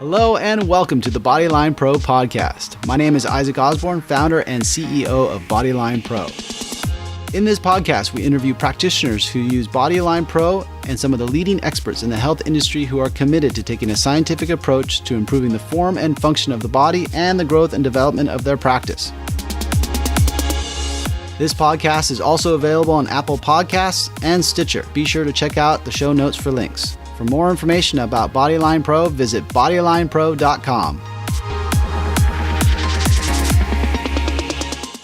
Hello and welcome to the Bodyline Pro podcast. My name is Isaac Osborne, founder and CEO of Bodyline Pro. In this podcast, we interview practitioners who use Bodyline Pro and some of the leading experts in the health industry who are committed to taking a scientific approach to improving the form and function of the body and the growth and development of their practice. This podcast is also available on Apple Podcasts and Stitcher. Be sure to check out the show notes for links. For more information about Bodyline Pro, visit bodylinepro.com.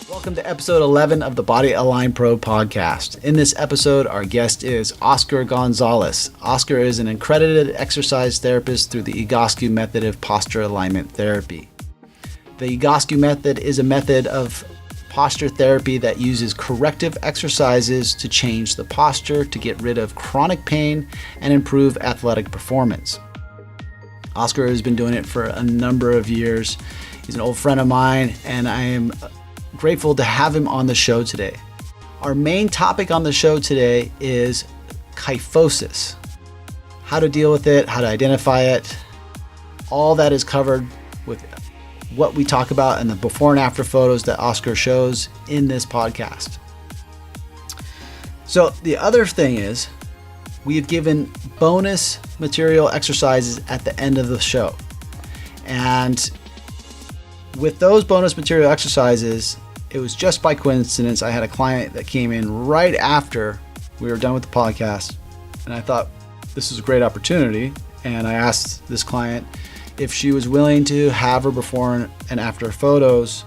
Welcome to episode 11 of the Bodyline Pro podcast. In this episode, our guest is Oscar Gonzalez. Oscar is an accredited exercise therapist through the Egoscue method of posture alignment therapy. The Egoscue method is a method of posture therapy that uses corrective exercises to change the posture to get rid of chronic pain and improve athletic performance. Oscar has been doing it for a number of years. He's an old friend of mine, and I am grateful to have him on the show today. Our main topic on the show today is kyphosis. How to deal with it, how to identify it. All that is covered with what we talk about and the before and after photos that Oscar shows in this podcast. So the other thing is we have given bonus material exercises at the end of the show. And with those bonus material exercises, it was just by coincidence. I had a client that came in right after we were done with the podcast, and I thought this is a great opportunity. And I asked this client if she was willing to have her before and after photos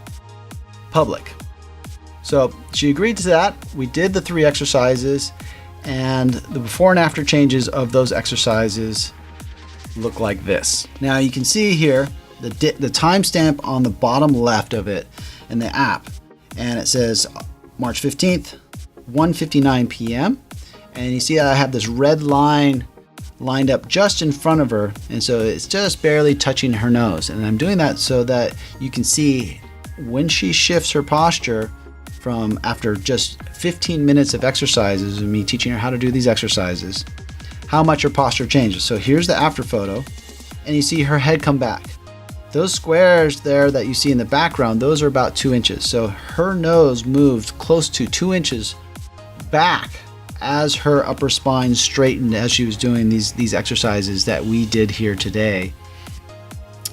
public. So she agreed to that. We did the 3 exercises, and the before and after changes of those exercises look like this. Now you can see here the timestamp on the bottom left of it in the app, and it says March 15th, 1:59 p.m. And you see I have this red line lined up just in front of her, and so it's just barely touching her nose. And I'm doing that so that you can see when she shifts her posture from after just 15 minutes of exercises and me teaching her how to do these exercises, how much her posture changes. So here's the after photo, and you see her head come back. Those squares there that you see in the background, those are about 2 inches. So her nose moved close to 2 inches back as her upper spine straightened as she was doing these exercises that we did here today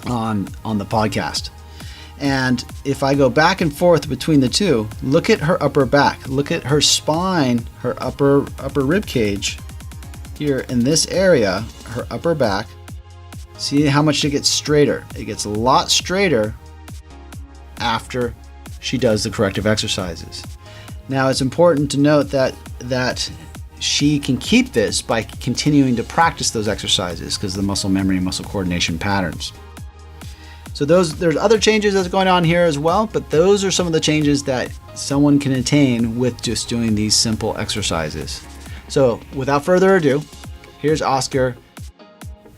on the podcast. And if I go back and forth between the two, look at her upper back, look at her spine, her upper rib cage here in this area, her upper back. See how much it gets straighter. It gets a lot straighter after she does the corrective exercises. Now it's important to note that she can keep this by continuing to practice those exercises because of the muscle memory and muscle coordination patterns. So there's other changes that's going on here as well, but those are some of the changes that someone can attain with just doing these simple exercises. So without further ado, here's Oscar,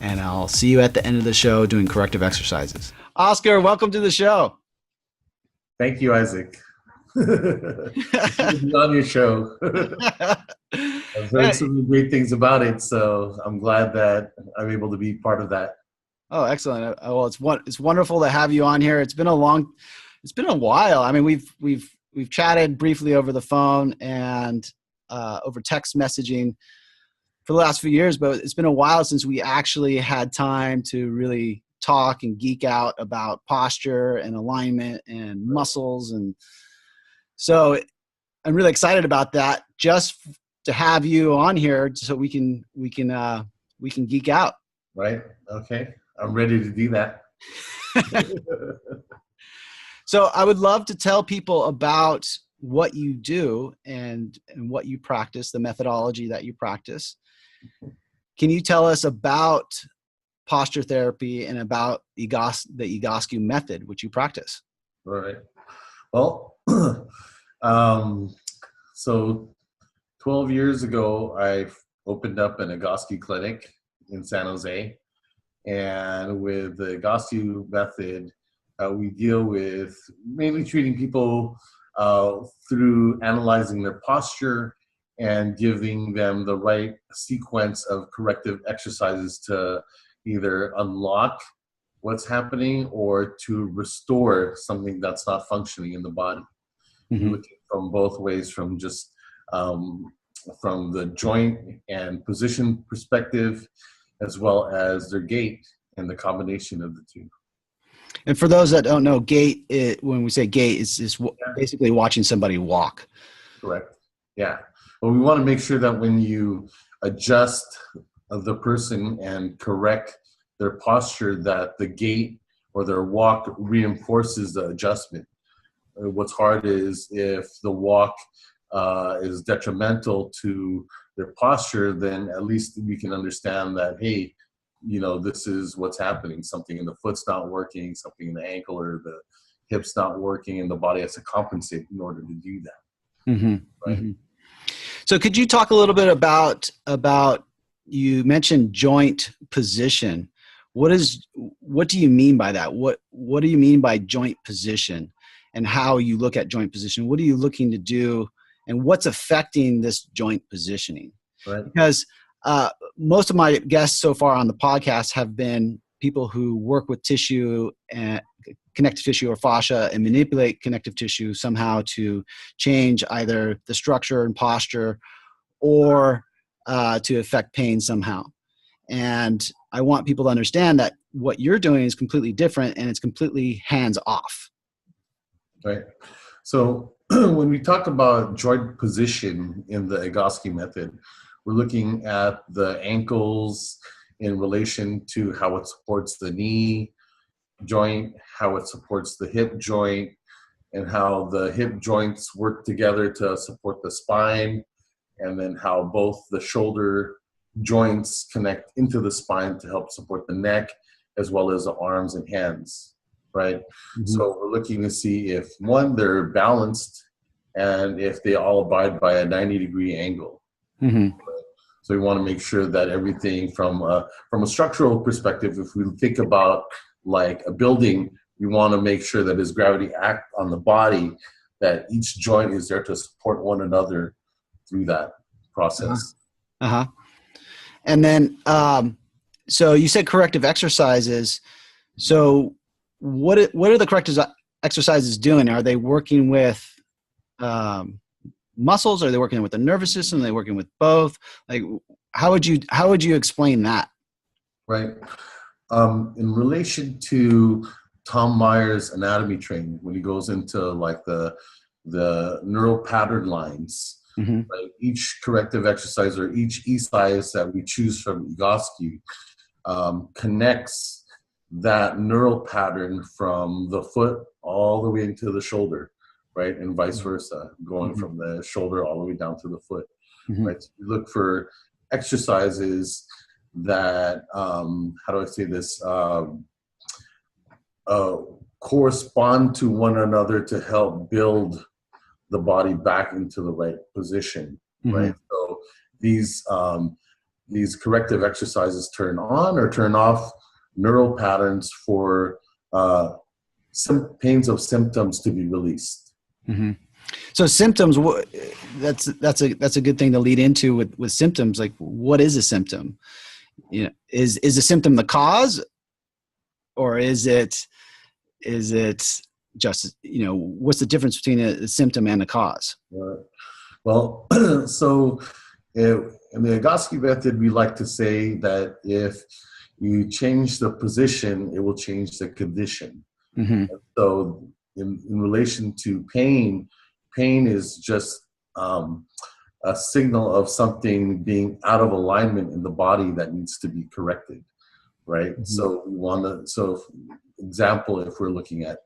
and I'll see you at the end of the show doing corrective exercises. Oscar, welcome to the show. Thank you, Isaac. On your show. I've heard some great things about it, so I'm glad that I'm able to be part of that. Oh, excellent. Well, it's wonderful to have you on here. It's been a while. I mean, we've chatted briefly over the phone and over text messaging for the last few years, but it's been a while since we actually had time to really talk and geek out about posture and alignment and muscles. And so I'm really excited about that, just to have you on here so we can geek out. Right. Okay. I'm ready to do that. So I would love to tell people about what you do and what you practice, the methodology that you practice. Can you tell us about posture therapy and about the Egoscue method, which you practice? All right. Well, so 12 years ago, I opened up an Egoscue clinic in San Jose. And with the Egoscue method, we deal with mainly treating people through analyzing their posture and giving them the right sequence of corrective exercises to either unlock what's happening or to restore something that's not functioning in the body. Mm-hmm. We're looking from both ways, from just from the joint and position perspective, as well as their gait and the combination of the two. And for those that don't know, gait, when we say gait, it's basically watching somebody walk. Correct. Yeah. Well, we want to make sure that when you adjust the person and correct their posture, that the gait or their walk reinforces the adjustment. What's hard is if the walk is detrimental to their posture, then at least we can understand that, hey, this is what's happening. Something in the foot's not working, something in the ankle or the hip's not working, and the body has to compensate in order to do that. Mm-hmm. Right? Mm-hmm. So could you talk a little bit about you mentioned joint position. What do you mean by that? What do you mean by joint position, and how you look at joint position? What are you looking to do, and what's affecting this joint positioning? Right. Because most of my guests so far on the podcast have been people who work with tissue and connective tissue or fascia and manipulate connective tissue somehow to change either the structure and posture or to affect pain somehow. And I want people to understand that what you're doing is completely different, and it's completely hands off. Right. So when we talk about joint position in the Egoscue method, we're looking at the ankles in relation to how it supports the knee joint, how it supports the hip joint, and how the hip joints work together to support the spine, and then how both the shoulder joints connect into the spine to help support the neck, as well as the arms and hands, right? Mm-hmm. So we're looking to see if, one, they're balanced, and if they all abide by a 90-degree angle. Mm-hmm. So we want to make sure that everything from a structural perspective, if we think about like a building, we want to make sure that as gravity acts on the body, that each joint is there to support one another through that process. Uh-huh. And then, so you said corrective exercises. So what are the corrective exercises doing? Are they working with muscles? Are they working with the nervous system? Are they working with both? Like, how would you explain that? Right. In relation to Tom Meyer's anatomy training, when he goes into like the neural pattern lines, mm-hmm. right? Each corrective exercise or each exercise that we choose from Egoscue connects that neural pattern from the foot all the way into the shoulder, right? And vice versa, going mm-hmm. from the shoulder all the way down to the foot, mm-hmm. right? So we look for exercises that, how do I say this, correspond to one another to help build the body back into the right position, mm-hmm. right? So these corrective exercises turn on or turn off neural patterns for some pains of symptoms to be released. Mm-hmm. So symptoms, that's a good thing to lead into with symptoms. Like, what is a symptom? Is a symptom the cause, or is it just, what's the difference between a symptom and a cause? Well, so in the Egoscue method, we like to say that if you change the position, it will change the condition. Mm-hmm. So in relation to pain is just a signal of something being out of alignment in the body that needs to be corrected, right? Mm-hmm. So example, if we're looking at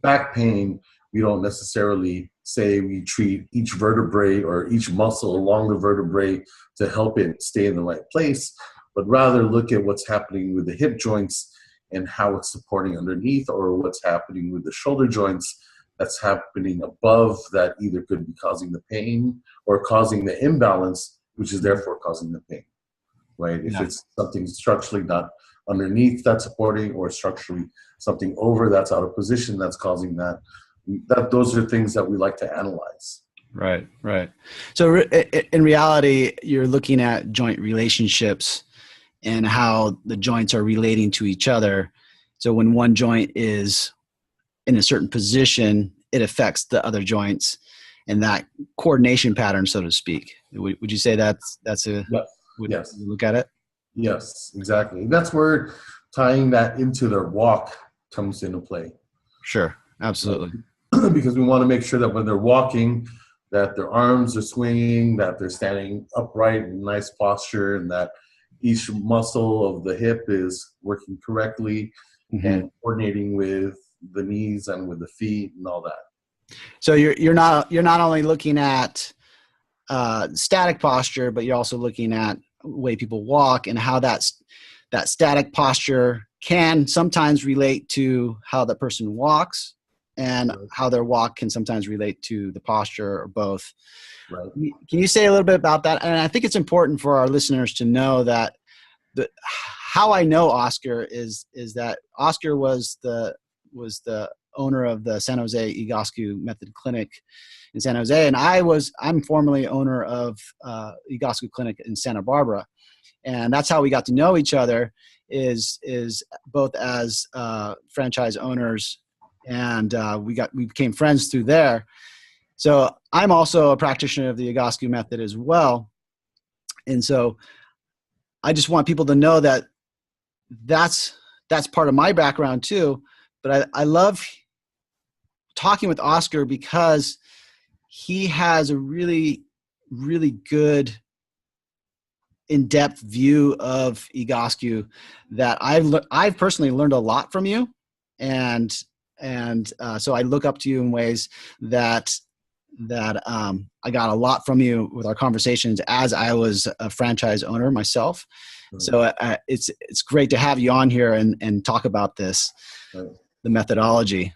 back pain, we don't necessarily say we treat each vertebrae or each muscle along the vertebrae to help it stay in the right place, but rather look at what's happening with the hip joints and how it's supporting underneath, or what's happening with the shoulder joints that's happening above that either could be causing the pain or causing the imbalance, which is therefore causing the pain, right? If it's something structurally not underneath that's supporting, or structurally something over that's out of position that's causing that those are things that we like to analyze. Right. So in reality, you're looking at joint relationships and how the joints are relating to each other, So when one joint is in a certain position, it affects the other joints, and that coordination pattern, so to speak. Would you say that's a Yes. would Yes. you look at it? Yes, exactly. That's where tying that into their walk comes into play. Sure, absolutely. Because we want to make sure that when they're walking, that their arms are swinging, that they're standing upright in nice posture, and that each muscle of the hip is working correctly and coordinating with the knees and with the feet and all that. So you're not only looking at static posture, but you're also looking at the way people walk and how that static posture can sometimes relate to how the person walks, and how their walk can sometimes relate to the posture, or both. Right. Can you say a little bit about that? And I think it's important for our listeners to know that how I know Oscar is that Oscar was the owner of the San Jose Egoscue Method Clinic in San Jose, and I'm formerly owner of Egoscue Clinic in Santa Barbara, and that's how we got to know each other, is both as franchise owners, and we became friends through there. So I'm also a practitioner of the Egoscue method as well, and so I just want people to know that that's part of my background too. But I love talking with Oscar because he has a really, really good in-depth view of Egoscue that I've personally learned a lot from you, and so I look up to you in ways that I got a lot from you with our conversations as I was a franchise owner myself. Right. So it's great to have you on here and talk about this, right, the methodology.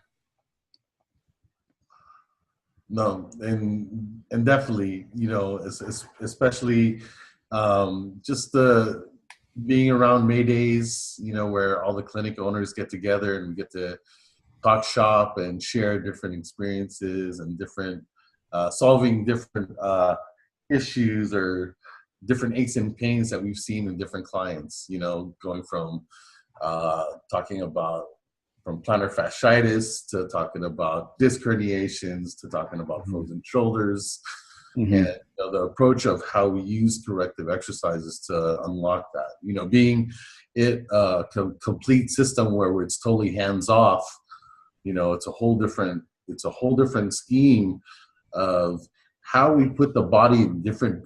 No, and definitely, especially just the being around May Days, where all the clinic owners get together and we get to talk shop and share different experiences and different solving different issues or different aches and pains that we've seen in different clients, going from talking about from plantar fasciitis to talking about disc herniations to talking about frozen shoulders, and the approach of how we use corrective exercises to unlock that, being it a complete system where it's totally hands off. It's a whole different scheme of how we put the body in different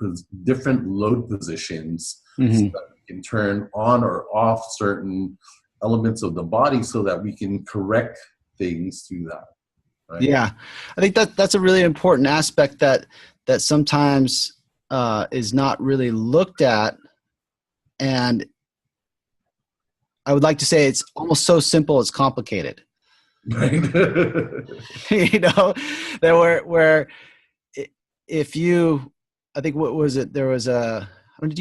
load positions, so that we can turn on or off certain elements of the body so that we can correct things through that. Right? Yeah, I think that's a really important aspect that sometimes is not really looked at, and I would like to say it's almost so simple it's complicated. Right. That where if you, I think, what was it? There was do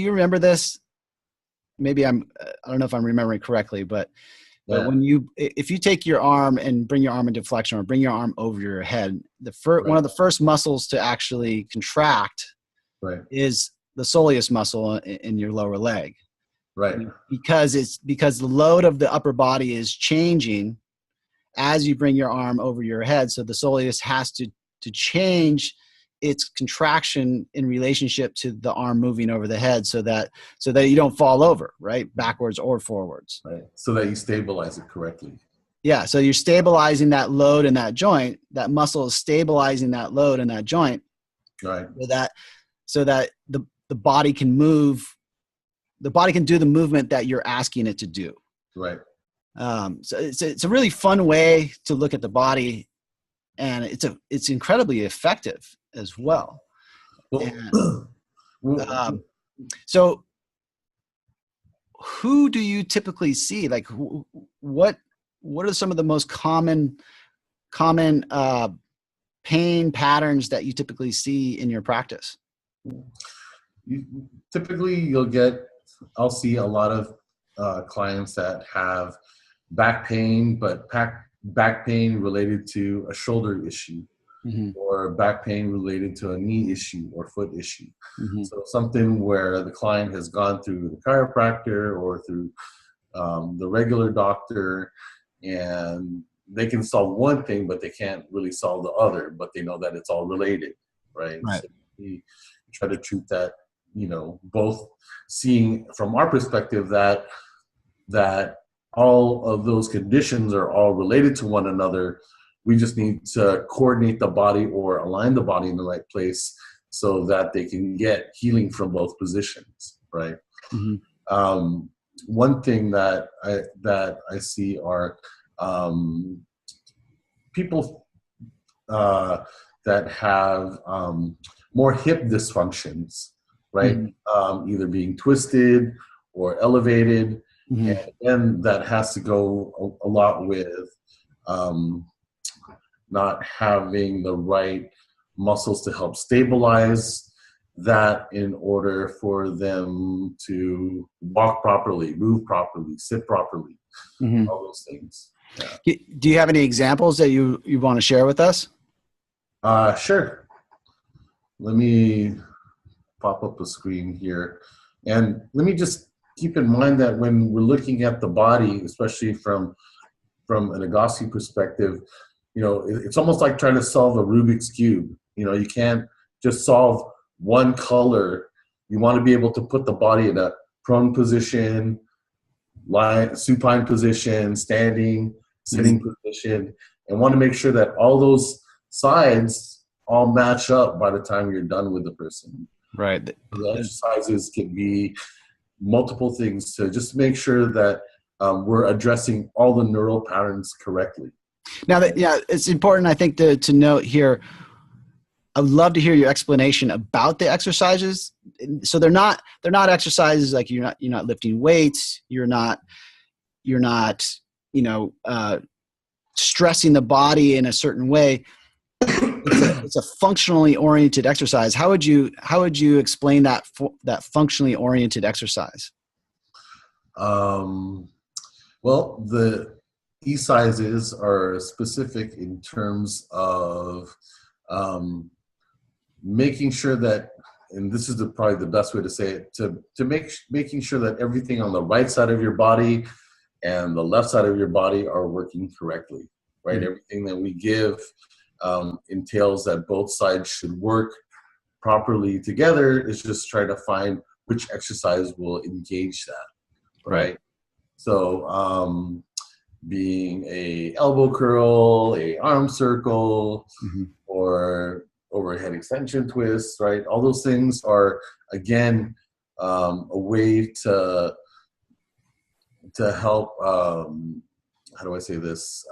you remember this? Maybe I don't know if I'm remembering correctly, but when if you take your arm and bring your arm into flexion or bring your arm over your head, one of the first muscles to actually contract is the soleus muscle in your lower leg. Right. Because the load of the upper body is changing as you bring your arm over your head. So the soleus has to change its contraction in relationship to the arm moving over the head, so that you don't fall over, right, backwards or forwards. Right. So that you stabilize it correctly. Yeah. So you're stabilizing that load in that joint. That muscle is stabilizing that load in that joint. Right. So that the body can move. The body can do the movement that you're asking it to do. Right. So it's a really fun way to look at the body, and it's incredibly effective as well. So who do you typically see? Like, what are some of the most common pain patterns that you typically see in your practice? I'll see a lot of clients that have back pain, but back pain related to a shoulder issue, or back pain related to a knee issue or foot issue. So something where the client has gone through the chiropractor or through the regular doctor, and they can solve one thing, but they can't really solve the other, but they know that it's all related, right? Right. So we try to treat that, you know, both seeing from our perspective that all of those conditions are all related to one another. We just need to coordinate the body or align the body in the right place so that they can get healing from both positions, right? Mm-hmm. One thing that I see are people that have more hip dysfunctions, right? Mm-hmm. Either being twisted or elevated. Mm-hmm. And then that has to go a lot with not having the right muscles to help stabilize that in order for them to walk properly, move properly, sit properly, Mm-hmm. all those things. Yeah. Do you have any examples that you want to share with us? Sure. Let me pop up a screen here. And let me just keep in mind that when we're looking at the body, especially from an Agassi perspective, you know, it's almost like trying to solve a Rubik's Cube. You know, you can't just solve one color. You want to be able to put the body in a prone position, supine position, standing, sitting position, and want to make sure that all those sides all match up by the time you're done with the person. Right. The exercises can be multiple things to just make sure that we're addressing all the neural patterns correctly. Now that, yeah, it's important, I think, to note here. I would love to hear your explanation about the exercises. So they're not exercises like you're not lifting weights. You're not stressing the body in a certain way. It's a functionally oriented exercise. How would you explain that functionally oriented exercise? Well, the E sizes are specific in terms of making sure that, and this is probably the best way to say it, to making sure that everything on the right side of your body and the left side of your body are working correctly, right? Mm-hmm. Everything that we give entails that both sides should work properly together. It's just try to find which exercise will engage that, right? So being a elbow curl, a arm circle, mm-hmm. or overhead extension twist, right? All those things are, again, a way to help, how do I say this,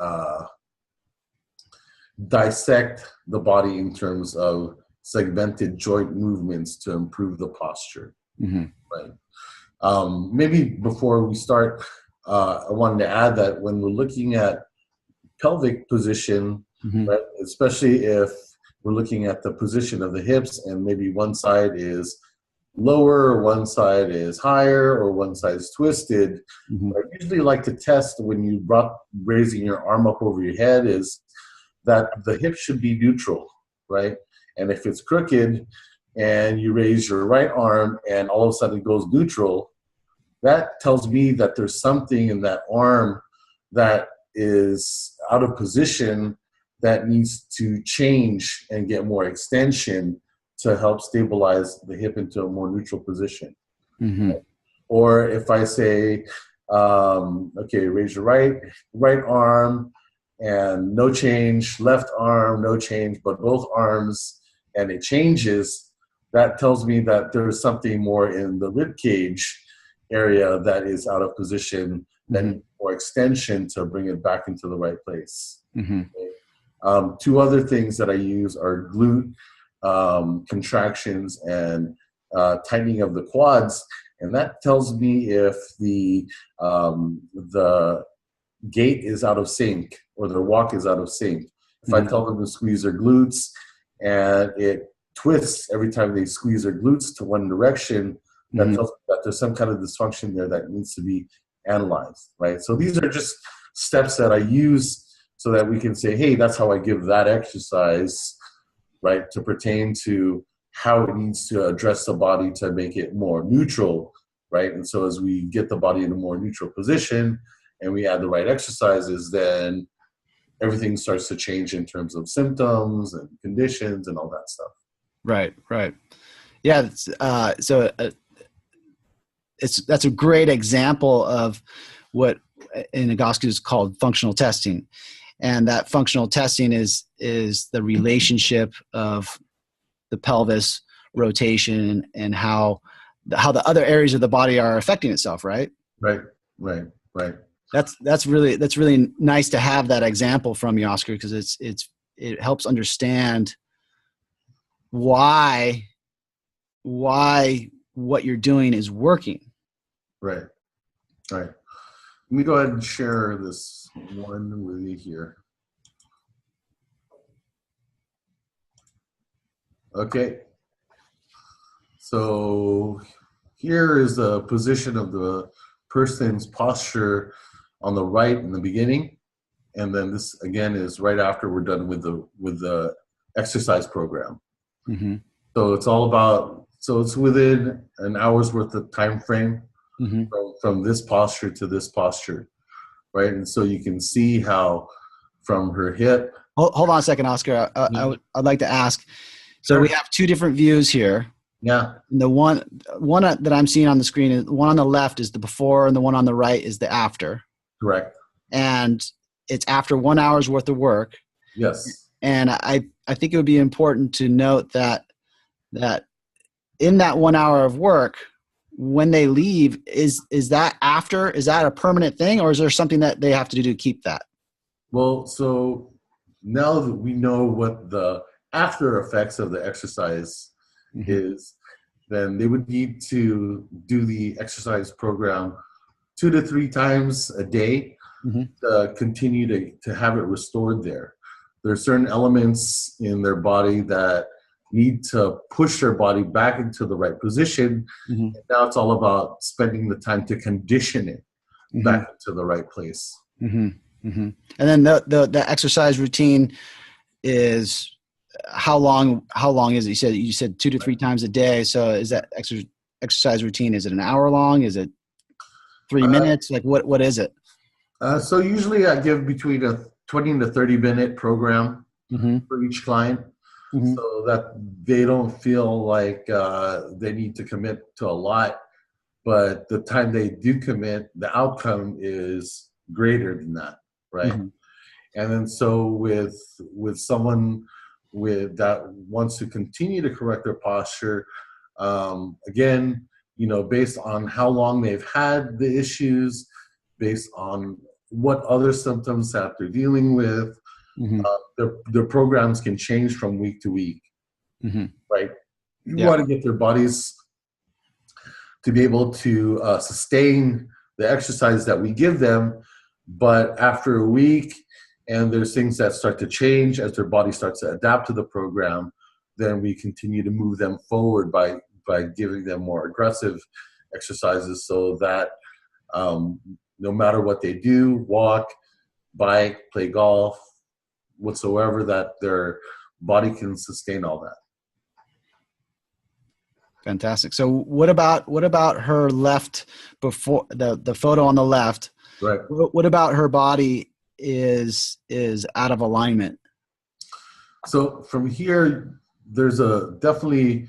dissect the body in terms of segmented joint movements to improve the posture, mm-hmm. right? Maybe before we start, I wanted to add that when we're looking at pelvic position, mm-hmm. right, especially if we're looking at the position of the hips and maybe one side is lower, or one side is higher, or one side is twisted, mm-hmm. I usually like to test when you raising your arm up over your head is that the hip should be neutral, right? And if it's crooked and you raise your right arm and all of a sudden it goes neutral, that tells me that there's something in that arm that is out of position that needs to change and get more extension to help stabilize the hip into a more neutral position. Mm-hmm. Right? Or if I say, okay, raise your right arm and no change, left arm, no change, but both arms, and it changes, that tells me that there's something more in the rib cage area that is out of position, that needs more extension to bring it back into the right place. Mm-hmm. Okay. Two other things that I use are glute contractions and tightening of the quads, and that tells me if the gait is out of sync or their walk is out of sync. If I tell them to squeeze their glutes and it twists every time they squeeze their glutes to one direction, that tells me that there's some kind of dysfunction there that needs to be analyzed, right? So these are just steps that I use so that we can say, hey, that's how I give that exercise, right, to pertain to how it needs to address the body to make it more neutral, right? And so as we get the body in a more neutral position and we add the right exercises, then everything starts to change in terms of symptoms and conditions and all that stuff. Right. Yeah. That's a great example of what in Egoscue is called functional testing. And that functional testing is the relationship of the pelvis rotation and how the other areas of the body are affecting itself, right? Right. That's really nice to have that example from you, Oscar, because it helps understand why what you're doing is working. Right. Let me go ahead and share this one with you here. Okay. So here is the position of the person's posture on the right in the beginning, and then this again is right after we're done with the exercise program. Mm-hmm. So it's all about, so it's within an hour's worth of time frame Mm-hmm. from this posture to this posture, right? And so you can see how from her hip. Hold on a second, Oscar. I'd like to ask. So we have two different views here. Yeah. The one that I'm seeing on the screen is the one on the left is the before, and the one on the right is the after. Correct. And it's after 1 hour's worth of work. Yes. And I think it would be important to note that in that 1 hour of work, when they leave, is that a permanent thing, or is there something that they have to do to keep that? Well, so now that we know what the after effects of the exercise is, then they would need to do the exercise program 2 to 3 times a day to continue to have it restored there. There are certain elements in their body that need to push their body back into the right position. And now it's all about spending the time to condition it back into the right place. And then the exercise routine is how long is it? You said 2 to 3 times a day. So is that exercise routine, is it an hour long? Is it 3 minutes? Like what is it? So usually I give between a 20 to 30 minute program for each client, so that they don't feel like they need to commit to a lot, but the time they do commit, the outcome is greater than that, right? And then so with someone with that wants to continue to correct their posture, again, based on how long they've had the issues, based on what other symptoms that they're dealing with, their programs can change from week to week, right? You want to get their bodies to be able to sustain the exercise that we give them, but after a week, and there's things that start to change as their body starts to adapt to the program, then we continue to move them forward by giving them more aggressive exercises, so that no matter what they do, walk, bike, play golf, whatsoever, that their body can sustain all that. Fantastic. So what about her left, before the photo on the left? Right. What about her body is out of alignment? So from here, there's definitely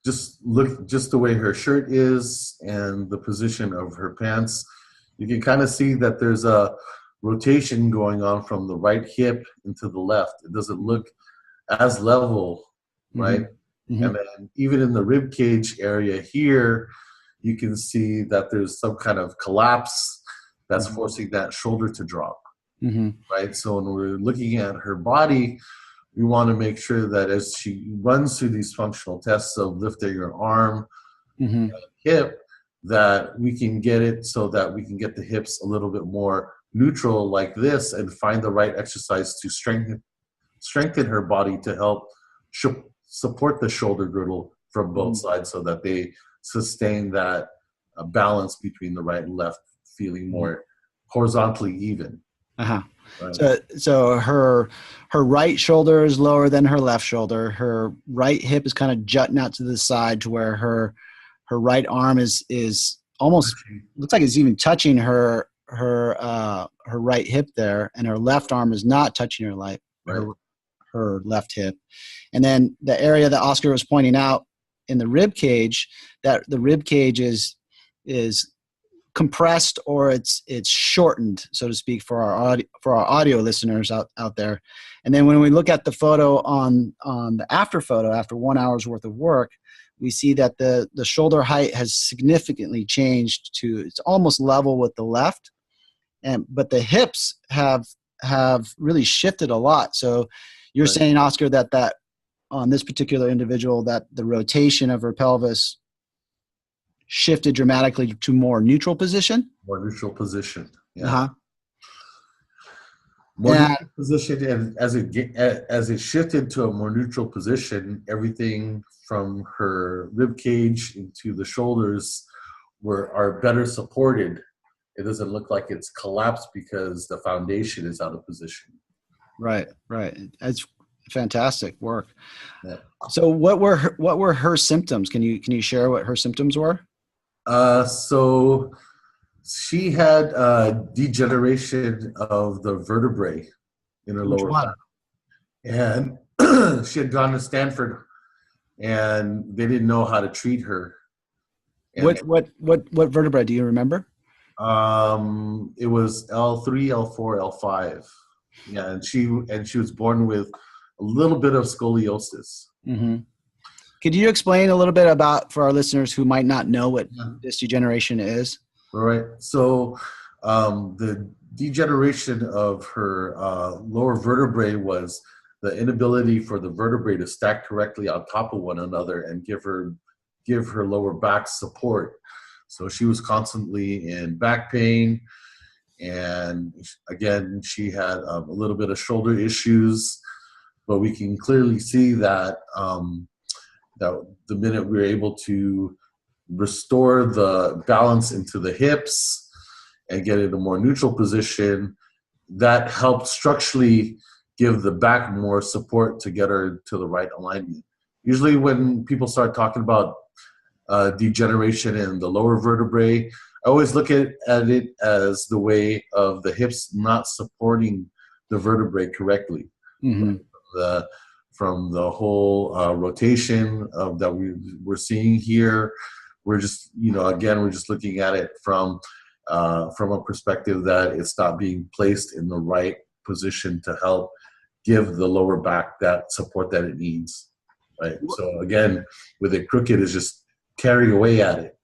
just the way her shirt is and the position of her pants. You can kind of see that there's a rotation going on from the right hip into the left. It doesn't look as level, right? And then even in the rib cage area here, you can see that there's some kind of collapse that's forcing that shoulder to drop, right? So when we're looking at her body, we want to make sure that as she runs through these functional tests of lifting her arm and hip, that we can get it so that we can get the hips a little bit more neutral like this, and find the right exercise to strengthen her body to help support the shoulder girdle from both sides, so that they sustain that balance between the right and left, feeling more horizontally even. Right. So her right shoulder is lower than her left shoulder. Her right hip is kind of jutting out to the side, to where her right arm is almost, looks like it's even touching her her right hip there, and her left arm is not touching Right. her left hip. And then the area that Oscar was pointing out in the rib cage, that the rib cage is compressed, or it's shortened, so to speak, for our audio listeners out there. And then when we look at the photo on the after photo, after 1 hour's worth of work, we see that the shoulder height has significantly changed to, it's almost level with the left, but the hips have really shifted a lot. So you're Right. saying, Oscar, that on this particular individual, that the rotation of her pelvis shifted dramatically to more neutral position? More neutral position. Yeah. Uh-huh. More And neutral position, and as it shifted to a more neutral position, everything from her rib cage into the shoulders are better supported. It doesn't look like it's collapsed because the foundation is out of position. right. That's fantastic work. Yeah. So what were her symptoms? Can you share what her symptoms were? So she had degeneration of the vertebrae in her Which lower one? back, and she had gone to Stanford, and they didn't know how to treat her. And, What vertebra do you remember? it was L3, L4, L5. Yeah, and she was born with a little bit of scoliosis. Mm-hmm. Could you explain a little bit about, for our listeners who might not know what disc degeneration is? All right. So the degeneration of her lower vertebrae was the inability for the vertebrae to stack correctly on top of one another and give her lower back support. So she was constantly in back pain, and again, she had a little bit of shoulder issues. But we can clearly see that that the minute we were able to restore the balance into the hips and get it a more neutral position, that helped structurally give the back more support to get her to the right alignment. Usually when people start talking about degeneration in the lower vertebrae, I always look at it as the way of the hips not supporting the vertebrae correctly. Mm-hmm. From the whole rotation that we're seeing here, we're just we're just looking at it from a perspective that it's not being placed in the right position to help give the lower back that support that it needs. Right. So again, with it crooked, is just carrying away at it.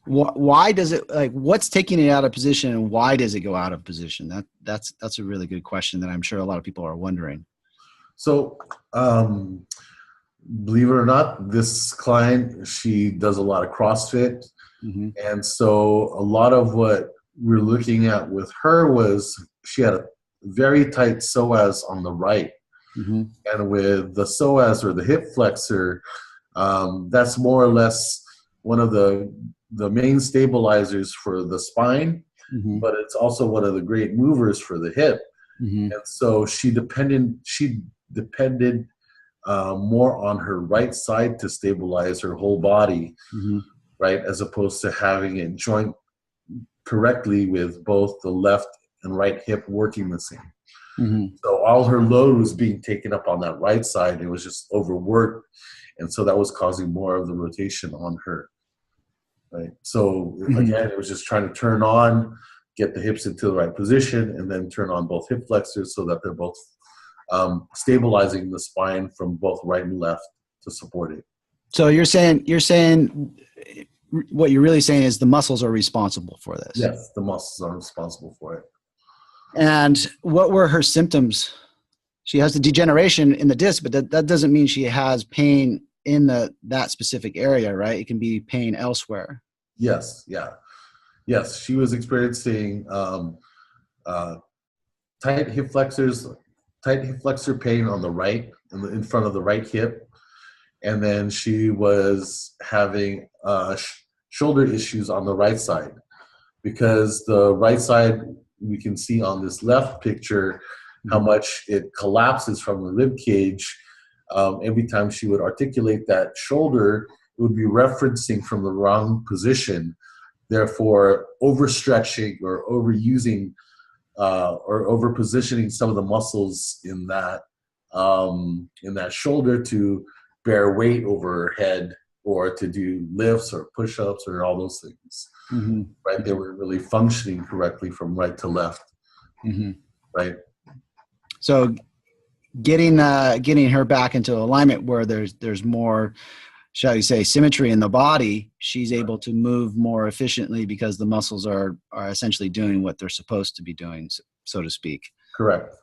Why does it, like, what's taking it out of position, and why does it go out of position? That's a really good question that I'm sure a lot of people are wondering. So, believe it or not, this client, she does a lot of CrossFit. Mm-hmm. And so a lot of what we're looking at with her was she had a very tight psoas on the right. Mm-hmm. And with the psoas, or the hip flexor, that's more or less one of the main stabilizers for the spine, Mm-hmm. but it's also one of the great movers for the hip. Mm-hmm. And so she depended more on her right side to stabilize her whole body, Mm-hmm. right, as opposed to having it joint correctly with both the left and right hip working the same. Mm-hmm. So all her load was being taken up on that right side. It was just overworked, and so that was causing more of the rotation on her. Right. So again, it was just trying to turn on, get the hips into the right position, and then turn on both hip flexors so that they're both stabilizing the spine from both right and left to support it. So you're saying what you're really saying is the muscles are responsible for this. Yes, the muscles are responsible for it. And what were her symptoms? She has the degeneration in the disc, but that doesn't mean she has pain in that specific area, right? It can be pain elsewhere. Yes, yeah. Yes, she was experiencing tight hip flexor pain on the right, in front of the right hip. And then she was having shoulder issues on the right side, because the right side, we can see on this left picture how much it collapses from the rib cage. Every time she would articulate that shoulder, it would be referencing from the wrong position. therefore overstretching or overusing or over positioning some of the muscles in that shoulder to bear weight overhead or to do lifts or push-ups or all those things. Mm-hmm. Right? They weren't really functioning correctly from right to left. Mm-hmm. Right. So getting her back into alignment where there's more, shall you say, symmetry in the body, she's able to move more efficiently because the muscles are essentially doing what they're supposed to be doing, so to speak. Correct.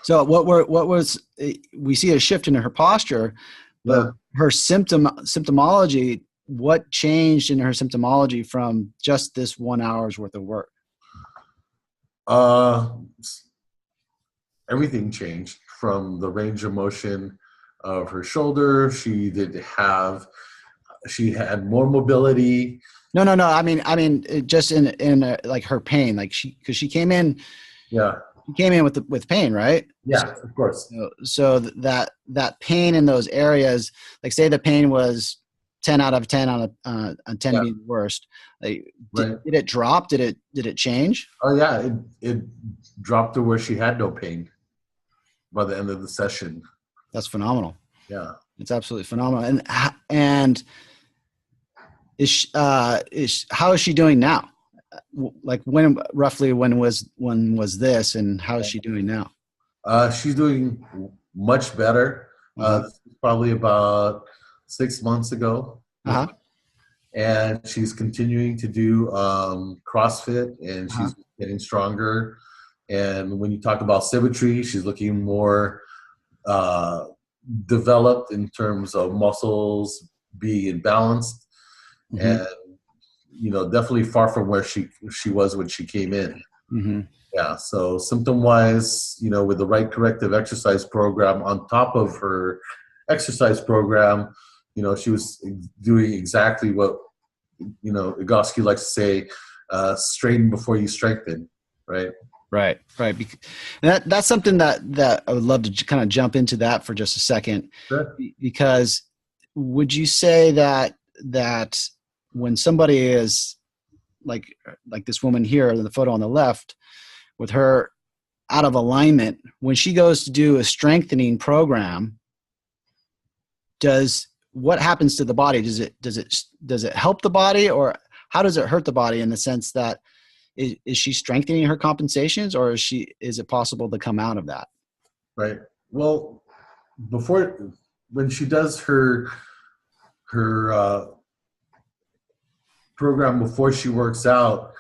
So we see a shift in her posture, but her symptomology, what changed in her symptomology from just this 1 hour's worth of work? Everything changed from the range of motion of her shoulder. She had more mobility. No. I mean, just in like her pain, like because she came in. Yeah. She came in with pain, right? Yeah, of course. So that pain in those areas, like say the pain was 10 out of 10 on 10 being the worst. Like, did it drop? Did it change? Oh yeah, it dropped to where she had no pain by the end of the session. That's phenomenal. Yeah, it's absolutely phenomenal. And how is she doing now? Like when was this, and how is she doing now? She's doing much better. This is probably about 6 months ago. And she's continuing to do CrossFit, and she's getting stronger. And when you talk about symmetry, she's looking more developed in terms of muscles being balanced, and definitely far from where she was when she came in. Yeah, so symptom-wise, with the right corrective exercise program on top of her exercise program, she was doing exactly what, Vygotsky likes to say, straighten before you strengthen, right? Right. That's something that I would love to kind of jump into that for just a second. Sure. Because would you say that when somebody is like this woman here in the photo on the left, with her out of alignment, when she goes to do a strengthening program, what happens to the body? Does it help the body, or how does it hurt the body, in the sense that is she strengthening her compensations, or is it possible to come out of that? Right. Well, when she does her program before she works out,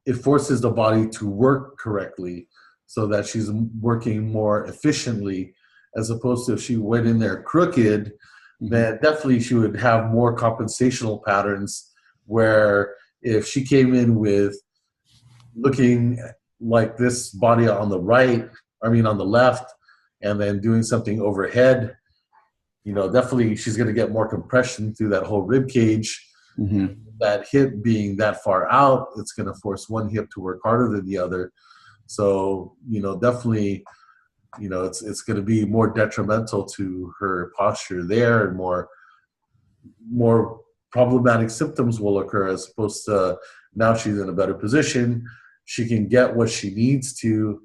it forces the body to work correctly so that she's working more efficiently, as opposed to if she went in there crooked, then definitely she would have more compensational patterns, where if she came in with looking like this body on the left, and then doing something overhead, definitely she's going to get more compression through that whole rib cage. That hip being that far out, it's going to force one hip to work harder than the other. So, definitely, it's going to be more detrimental to her posture there, and more problematic symptoms will occur, as opposed to now she's in a better position. She can get what she needs to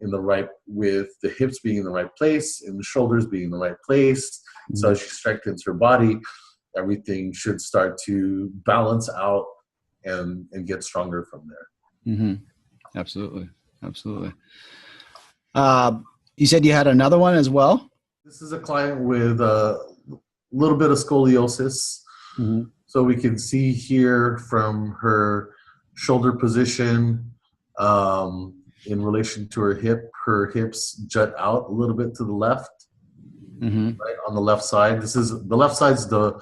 with the hips being in the right place and the shoulders being in the right place. So she strengthens her body. Everything should start to balance out and get stronger from there. Absolutely. You said you had another one as well? This is a client with a little bit of scoliosis. So we can see here from her shoulder position, in relation to her hips jut out a little bit to the left. Right on the left side. The left side's the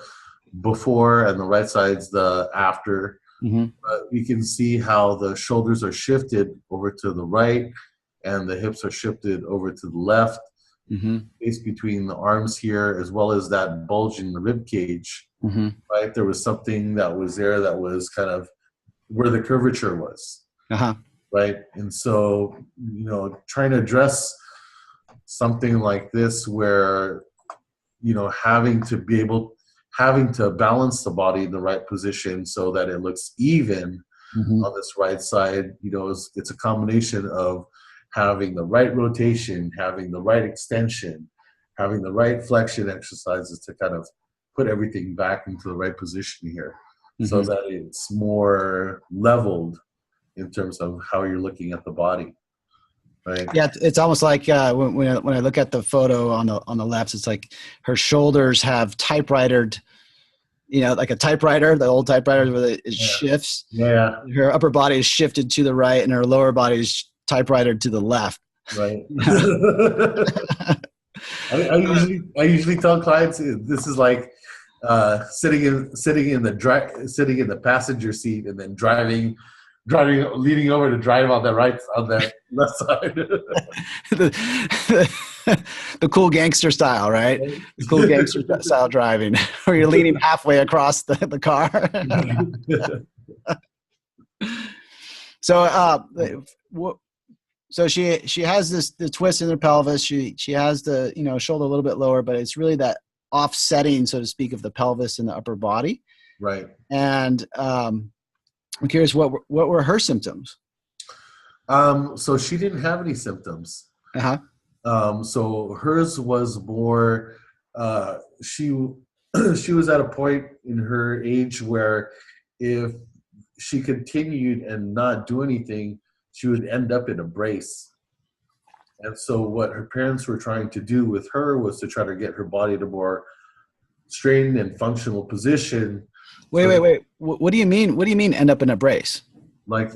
before, and the right side's the after. But we can see how the shoulders are shifted over to the right, and the hips are shifted over to the left. Space between the arms here, as well as that bulge in the rib cage. Right, there was something that was there that was kind of where the curvature was. Right, and so trying to address something like this, where having to be able, having to balance the body in the right position so that it looks even on this right side. It's a combination of having the right rotation, having the right extension, having the right flexion exercises to kind of put everything back into the right position here, so that it's more leveled in terms of how you're looking at the body. Right. Yeah, it's almost like when I look at the photo on the left, it's like her shoulders have typewritered, like a typewriter, the old typewriter where it shifts. Yeah. Her upper body is shifted to the right, and her lower body is typewritered to the left. Right. I usually tell clients this is like sitting in the passenger seat and then driving, leaning over to drive on the left side. the cool gangster style, right? The cool gangster style driving, where you're leaning halfway across the car. So she has the twist in her pelvis. She has the shoulder a little bit lower, but it's really that offsetting, so to speak, of the pelvis and the upper body. Right. And I'm curious, what were her symptoms? So she didn't have any symptoms. So hers was more. She was at a point in her age where if she continued and not do anything, she would end up in a brace. And so what her parents were trying to do with her was to try to get her body to more straightened and functional position. Wait. What do you mean? What do you mean end up in a brace? Like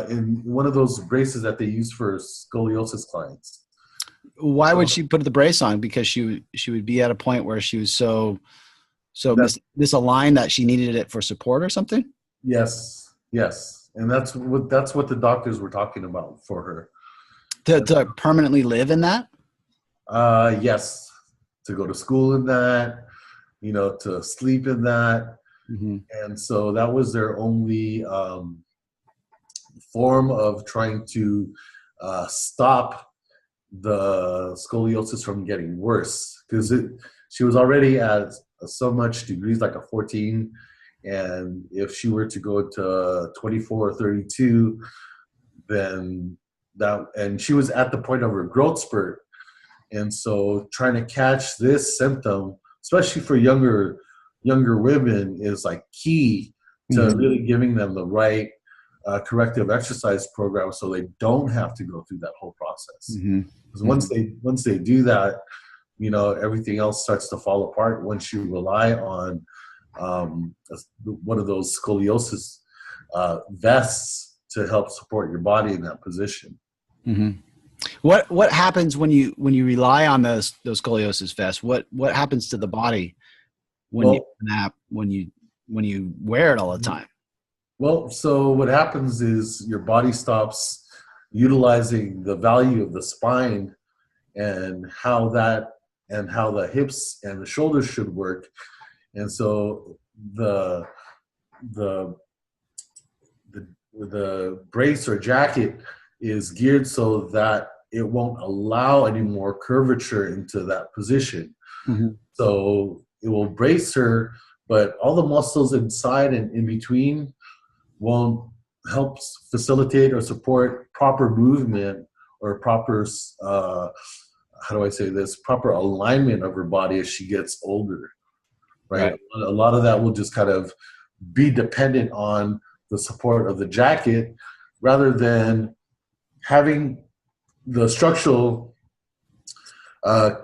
in one of those braces that they use for scoliosis clients. Why would she put the brace on? Because she would be at a point where she was so misaligned that she needed it for support or something? Yes. And that's what the doctors were talking about for her. To permanently live in that? Yes. To go to school in that, to sleep in that. And so that was their only form of trying to stop the scoliosis from getting worse, because she was already at so much degrees, like a 14, and if she were to go to 24 or 32, then and she was at the point of her growth spurt, and so trying to catch this symptom, especially for younger women, is like key to really giving them the right corrective exercise program, so they don't have to go through that whole process. Because once they do that, everything else starts to fall apart once you rely on one of those scoliosis vests to help support your body in that position. What happens when you rely on those scoliosis vests? What happens to the body when you wear it all the time? Well, so what happens is your body stops utilizing the value of the spine and how the hips and the shoulders should work. And so the brace or jacket is geared so that it won't allow any more curvature into that position. So it will brace her, but all the muscles inside and in between won't help facilitate or support proper movement or proper, proper alignment of her body as she gets older, right? A lot of that will just kind of be dependent on the support of the jacket rather than having the structural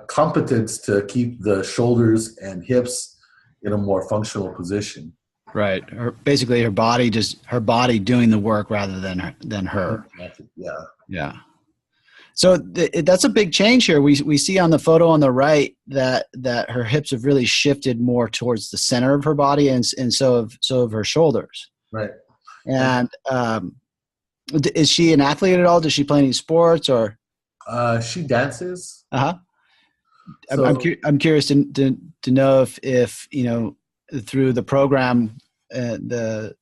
competence to keep the shoulders and hips in a more functional position. Right. Basically her body doing the work rather than her. Yeah. So that's a big change here. We see on the photo on the right that her hips have really shifted more towards the center of her body, and so have her shoulders. Right. And is she an athlete at all? Does she play any sports or? She dances. So, I'm curious to know if through the program, the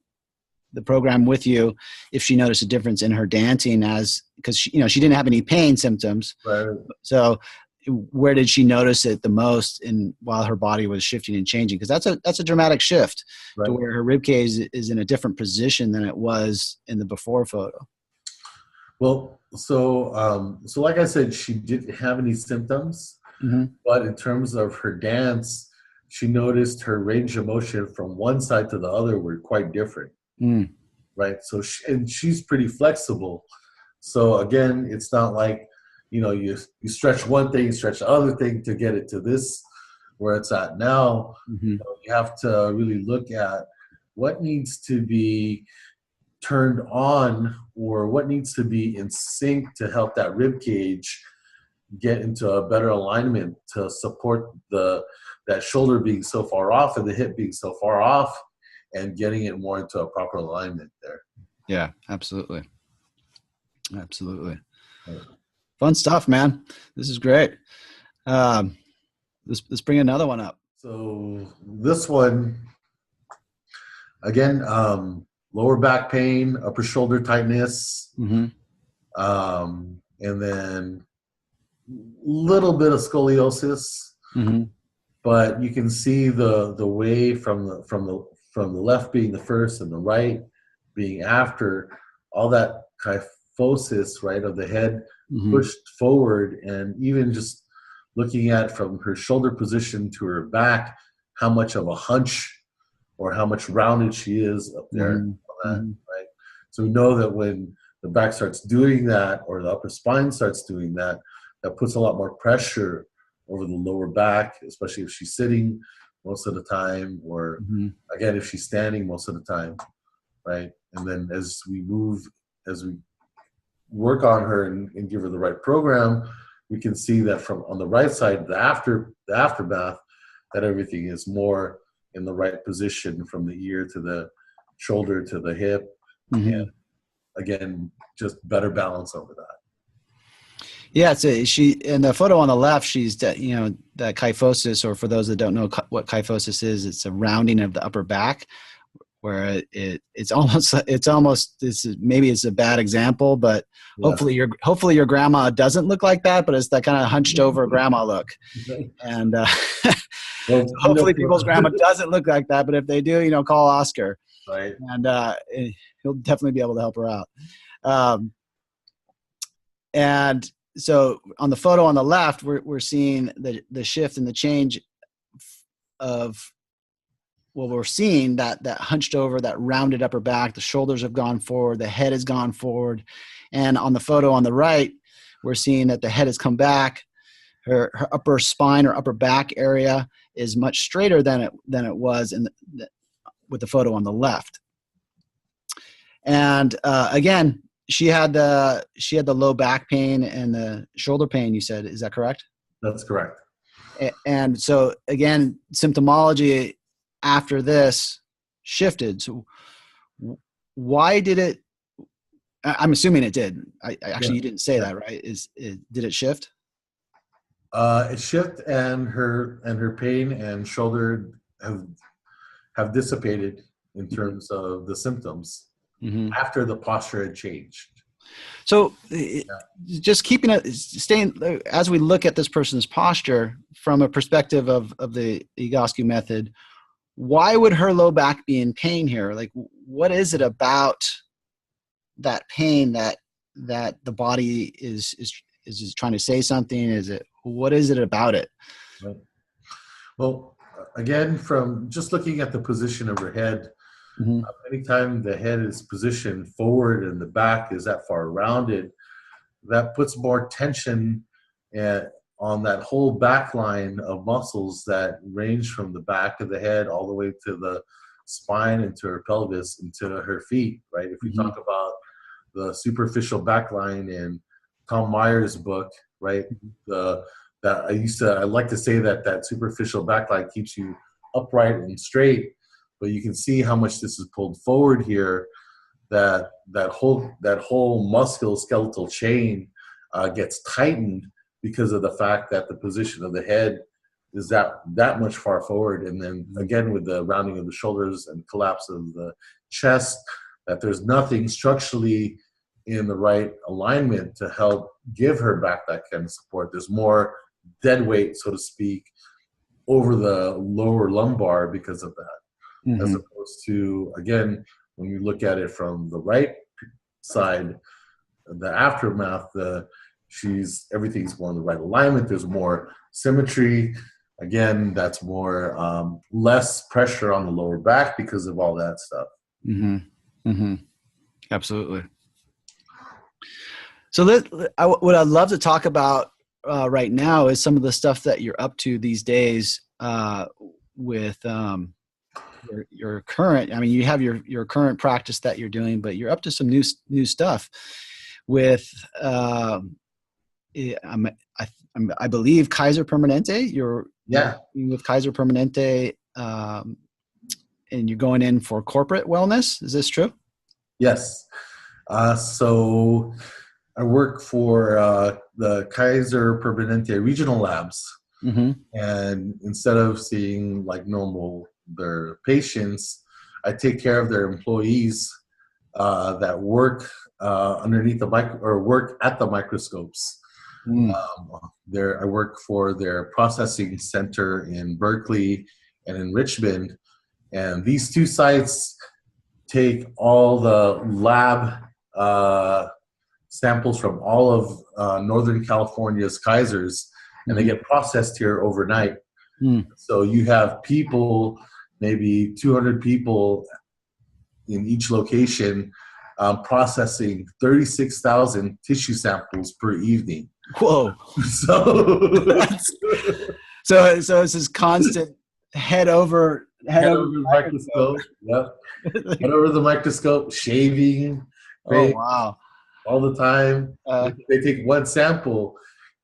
program with you, if she noticed a difference in her dancing because she didn't have any pain symptoms. Right. So where did she notice it the most while her body was shifting and changing? Because that's a dramatic shift to where her rib cage is in a different position than it was in the before photo. Well, so like I said, she didn't have any symptoms, but in terms of her dance, she noticed her range of motion from one side to the other were quite different, right? So and she's pretty flexible. So again, it's not like, you stretch one thing, stretch the other thing to get it to this where it's at now. You have to really look at what needs to be turned on or what needs to be in sync to help that rib cage get into a better alignment to support that shoulder being so far off and the hip being so far off and getting it more into a proper alignment there. Yeah, absolutely. Absolutely. Fun stuff, man. This is great. Let's bring another one up. So this one, again, lower back pain, upper shoulder tightness, and then little bit of scoliosis. But you can see the way from the left being the first and the right being after, all that kyphosis, right, of the head pushed forward, and even just looking at from her shoulder position to her back, how much of a hunch or how much rounded she is up there. Right? So we know that when the back starts doing that or the upper spine starts doing that, that puts a lot more pressure over the lower back, especially if she's sitting most of the time, or again, if she's standing most of the time, right? And then as we work on her and give her the right program, we can see that from on the right side, the aftermath, that everything is more in the right position from the ear to the shoulder to the hip. And again, just better balance over that. Yeah, so she in the photo on the left, she's that kyphosis, or for those that don't know what kyphosis is, it's a rounding of the upper back, where it's maybe it's a bad example, but hopefully your grandma doesn't look like that, but it's that kind of hunched over grandma look. And so hopefully people's grandma doesn't look like that, but if they do, call Oscar, right? And he'll definitely be able to help her out. And so on the photo on the left, we're seeing the shift and the change of, well, we're seeing that hunched over, that rounded upper back, the shoulders have gone forward, the head has gone forward. And on the photo on the right, we're seeing that the head has come back. Her upper spine or upper back area is much straighter than it was with the photo on the left. And again, she had the low back pain and the shoulder pain, you said. Is that correct? That's correct. And so again, symptomology after this shifted. So why did it? I'm assuming it did. Actually, you didn't say that, right? Did it shift? It shifted, and her pain and shoulder have dissipated in terms of the symptoms after the posture had changed. So just staying, as we look at this person's posture from a perspective of the Egoscue method, why would her low back be in pain here? Like, what is it about that pain that the body is trying to say something? What is it about it? Right. Well, again, from just looking at the position of her head, anytime the head is positioned forward and the back is that far rounded, that puts more tension on that whole back line of muscles that range from the back of the head all the way to the spine, into her pelvis, into her feet, right? If we talk about the superficial back line in Tom Meyer's book, right? I like to say that superficial back line keeps you upright and straight, but you can see how much this is pulled forward here. That whole musculoskeletal chain gets tightened because of the fact that the position of the head is that much far forward, and then again with the rounding of the shoulders and collapse of the chest, that there's nothing structurally in the right alignment to help give her back that kind of support. There's more dead weight, so to speak, over the lower lumbar because of that, as opposed to, again, when you look at it from the right side, the aftermath, everything's more in the right alignment. There's more symmetry. Again, that's more less pressure on the lower back because of all that stuff. Absolutely. So what I'd love to talk about right now is some of the stuff that you're up to these days with your current. I mean, you have your current practice that you're doing, but you're up to some new stuff with. I believe Kaiser Permanente. You're working with Kaiser Permanente, and you're going in for corporate wellness. Is this true? Yes. So I work for the Kaiser Permanente regional labs, and instead of seeing like normal their patients, I take care of their employees that work underneath work at the microscopes. I work for their processing center in Berkeley and in Richmond, and these two sites take all the lab samples from all of Northern California's Kaisers, and they get processed here overnight. So you have people, maybe 200 people in each location, processing 36,000 tissue samples per evening. Whoa! So it's this constant head over the microscope. Yep. Head over the microscope, shaving. Oh wow! All the time. They take one sample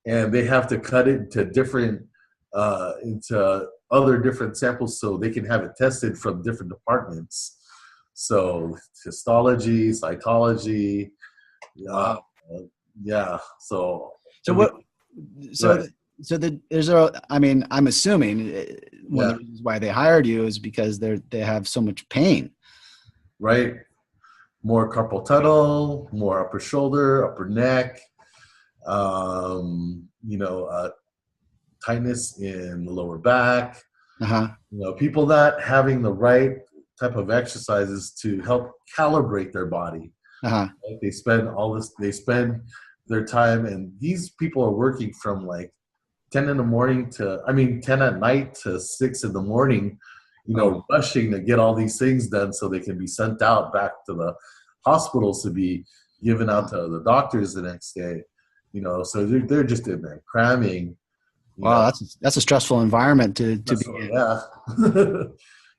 and they have to cut it into other different samples so they can have it tested from different departments. So histology, cytology, I mean, I'm assuming one of the reasons why they hired you is because they have so much pain. Right. More carpal tunnel, more upper shoulder, upper neck, tightness in the lower back. People not having the right type of exercises to help calibrate their body. Right? They spend their time, and these people are working from like 10 at night to 6 in the morning, rushing to get all these things done so they can be sent out back to the hospitals to be given out to the doctors the next day. So they're just in there cramming. Wow, that's a stressful environment to be in. Yeah.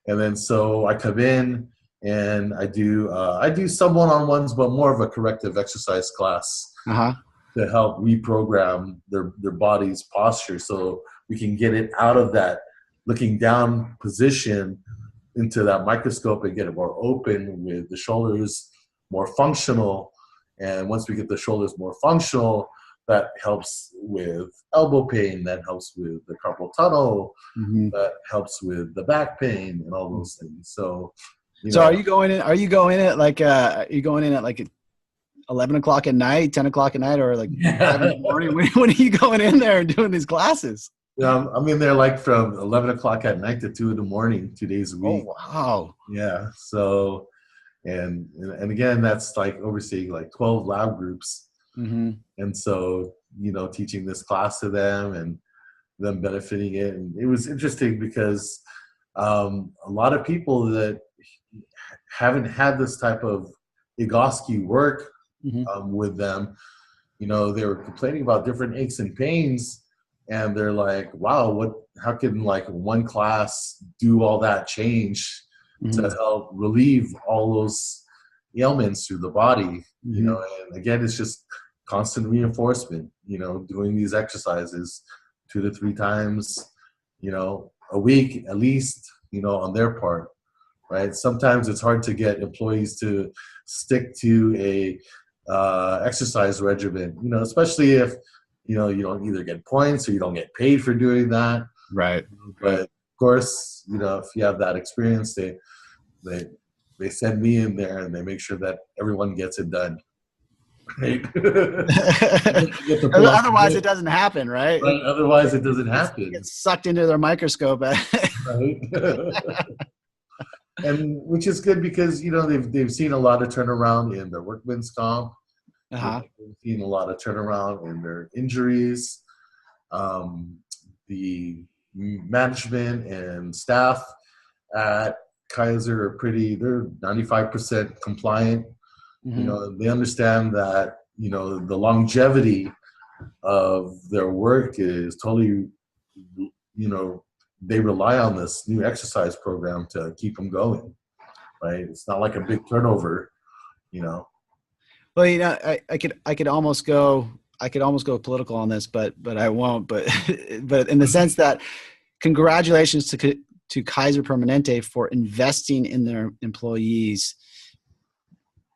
And then so I come in and I do some one-on-ones, but more of a corrective exercise class to help reprogram their body's posture so we can get it out of that looking down position into that microscope and get it more open with the shoulders more functional. And once we get the shoulders more functional, that helps with elbow pain, that helps with the carpal tunnel, that helps with the back pain and all those things. So are you going in at like 11 o'clock at night, 10 o'clock at night, or like 5 in the morning? When are you going in there and doing these classes? Yeah, I'm in there like from 11 o'clock at night to 2 in the morning, 2 days a week. Oh, wow. Yeah. So, and again, that's like overseeing like 12 lab groups. And so, teaching this class to them and them benefiting it. And it was interesting because a lot of people that haven't had this type of Egoscue work with them, they were complaining about different aches and pains. And they're like, wow, how can like one class do all that change to help relieve all those ailments through the body? And again, it's just constant reinforcement, doing these exercises 2 to 3 times, a week at least, on their part, right? Sometimes it's hard to get employees to stick to a exercise regimen, especially if, you don't either get points or you don't get paid for doing that. Right. But of course, if you have that experience, they send me in there and they make sure that everyone gets it done. Right? You get to pull off the Otherwise, it grip, doesn't happen, right? right? Otherwise, it doesn't It happen, gets sucked into their microscope. right? And which is good because they've seen a lot of turnaround in their workman's comp. Uh-huh. They've seen a lot of turnaround in their injuries. Um, the management and staff at Kaiser are they're 95% compliant. Mm-hmm. They understand that, the longevity of their work is totally, they rely on this new exercise program to keep them going, right? It's not like a big turnover, you know. Well, I could almost go political on this, but I won't. But but in the sense that congratulations to Kaiser Permanente for investing in their employees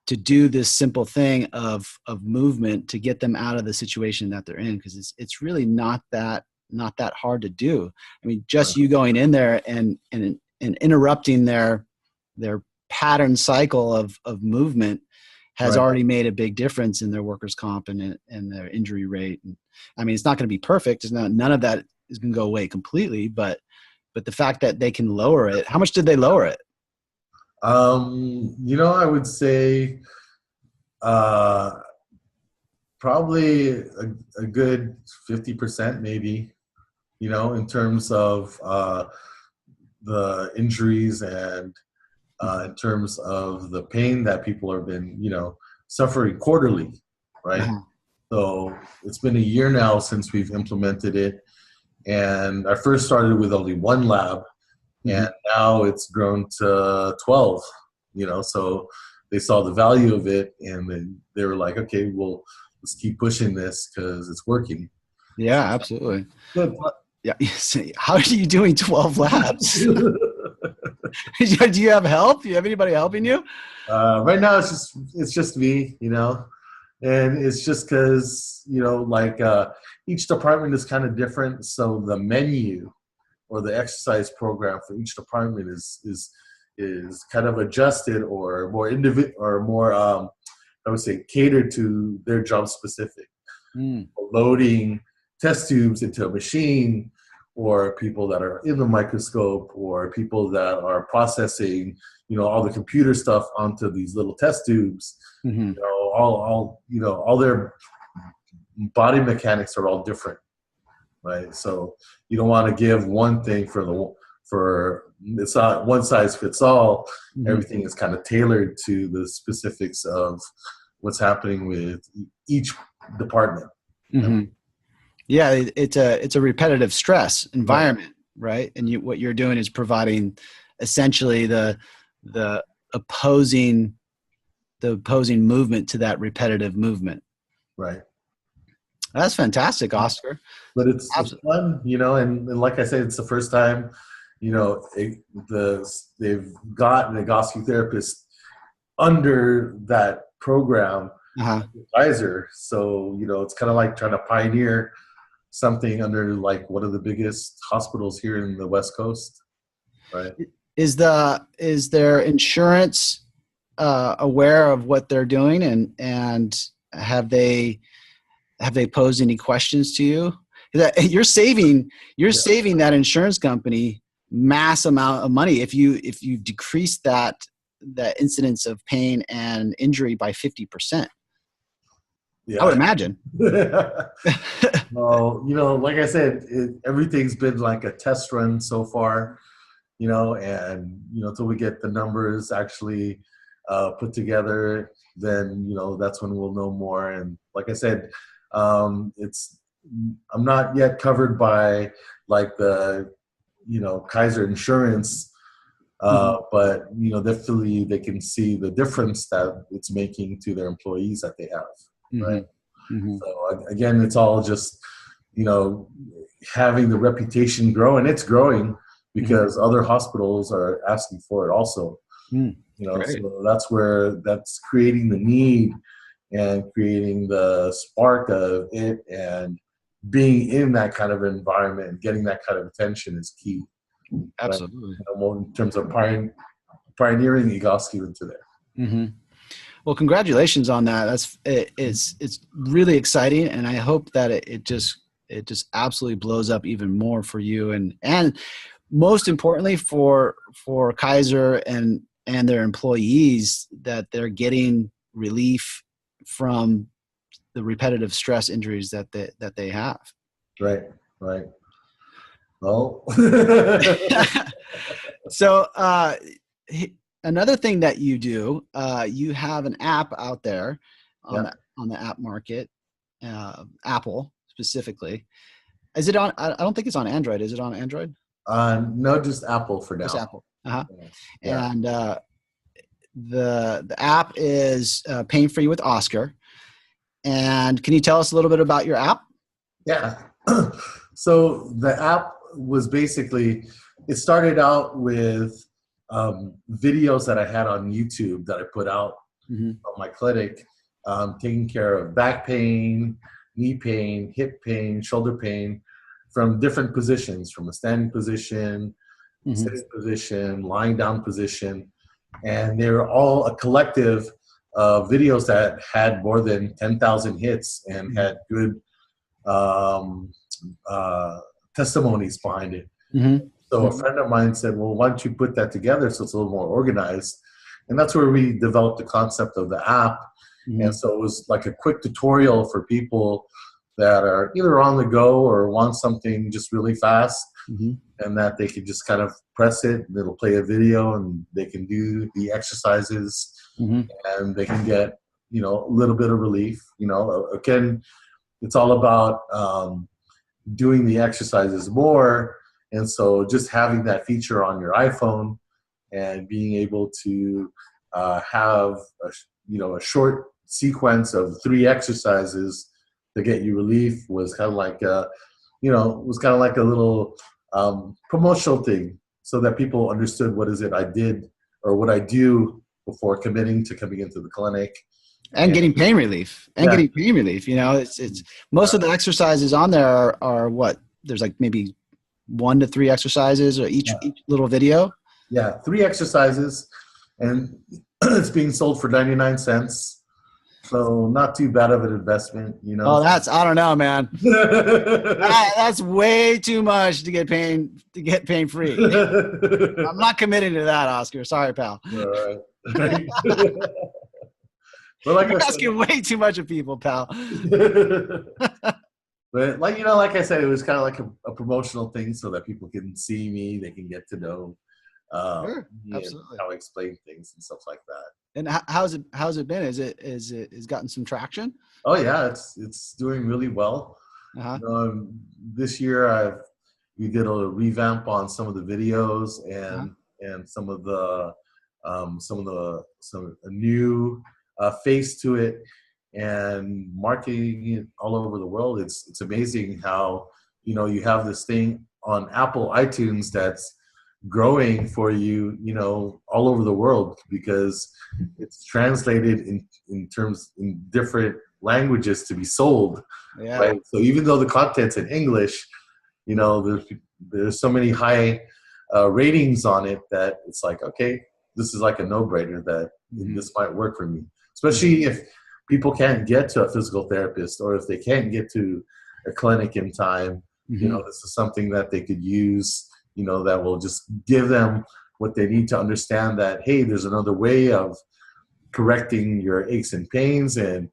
to do this simple thing of movement to get them out of the situation that they're in, because it's really not that hard to do. I mean, just you going in there and interrupting their pattern cycle of movement has Right. already made a big difference in their workers' comp and their injury rate. And I mean, it's not going to be perfect. None of that is going to go away completely, but the fact that they can lower it. How much did they lower it? I would say uh, probably a good 50% maybe, in terms of the injuries and in terms of the pain that people have been, suffering quarterly, right? Uh-huh. So it's been a year now since we've implemented it. And I first started with only one lab, and now it's grown to 12, so they saw the value of it, and then they were like, okay, well, let's keep pushing this because it's working. Yeah, absolutely. Good. Well, yeah. How are you doing 12 labs? Do you have help? Do you have anybody helping you? Right now, it's just me, and it's just because each department is kind of different, so the menu or the exercise program for each department is kind of adjusted or more or more I would say catered to their job specific. Loading test tubes into a machine, or people that are in the microscope, or people that are processing, all the computer stuff onto these little test tubes. Mm-hmm. All their body mechanics are all different, right? So you don't want to give one thing for it's not one size fits all. Mm-hmm. Everything is kind of tailored to the specifics of what's happening with each department. Mm-hmm. Yeah, it's a repetitive stress environment, right? And what you're doing is providing essentially the opposing movement to that repetitive movement. Right. That's fantastic, Oscar. But it's fun, and like I said, it's the first time, they've gotten a Egoscue therapist under that program, advisor. So, it's kind of like trying to pioneer something under like one of the biggest hospitals here in the West Coast, right? Is their insurance aware of what they're doing, and have they posed any questions to you? That you're saving that insurance company mass amount of money if you decrease that incidence of pain and injury by 50%. Yeah. I would imagine. Well, like I said, everything's been like a test run so far, and until we get the numbers actually put together, then that's when we'll know more. And like I said, I'm not yet covered by like the Kaiser insurance, but definitely they can see the difference that it's making to their employees that they have, right? So again, it's all just having the reputation grow, and it's growing because other hospitals are asking for it also. So that's creating the need and creating the spark of it, and being in that kind of environment and getting that kind of attention is key. Absolutely. More in terms of pioneering Egoscue into there. Well, congratulations on that. It's really exciting, and I hope that it just absolutely blows up even more for you, and most importantly for Kaiser and their employees, that they're getting relief from the repetitive stress injuries that they have. Right. Oh. So another thing that you do, you have an app out there on the app market, Apple specifically. Is it on? I don't think it's on Android. Is it on Android? No, just Apple for now. Just Apple. Yeah. And the app is pain free with Oscar. And can you tell us a little bit about your app? Yeah. So the app was basically, it started out with videos that I had on YouTube that I put out on my clinic, taking care of back pain, knee pain, hip pain, shoulder pain from different positions, from a standing position, sitting position, lying down position. And they were all a collective of videos that had more than 10,000 hits and had good testimonies behind it. So a friend of mine said, well, why don't you put that together so it's a little more organized? And that's where we developed the concept of the app. And so it was like a quick tutorial for people that are either on the go or want something just really fast, and that they can just kind of press it and it'll play a video and they can do the exercises and they can get, a little bit of relief. Again, it's all about doing the exercises more. And so just having that feature on your iPhone and being able to have a short sequence of 3 exercises to get you relief was kind of like a little promotional thing, so that people understood what is it I did or what I do before committing to coming into the clinic. And getting pain relief. It's most of the exercises on there are what? There's like maybe 1 to 3 exercises or each little video. Yeah, 3 exercises, and it's being sold for 99 cents. So not too bad of an investment, Oh, I don't know, man. That's way too much to get pain free. I'm not committing to that, Oscar. Sorry, pal. All right. But You're asking way too much of people, pal. But like I said, it was kind of like a promotional thing so that people can see me, they can get to know absolutely how I explain things and stuff like that. And how's it been? Is gotten some traction? Oh yeah, it's doing really well. This year we did a revamp on some of the videos and some a new face to it, and marketing it all over the world. It's amazing how you have this thing on Apple iTunes that's growing for you, all over the world, because it's translated in different languages to be sold. Yeah. Right. So even though the content's in English, there's so many high ratings on it that it's like, okay, this is like a no-brainer that this might work for me, especially if people can't get to a physical therapist or if they can't get to a clinic in time. This is something that they could use, that will just give them what they need to understand that, hey, there's another way of correcting your aches and pains, and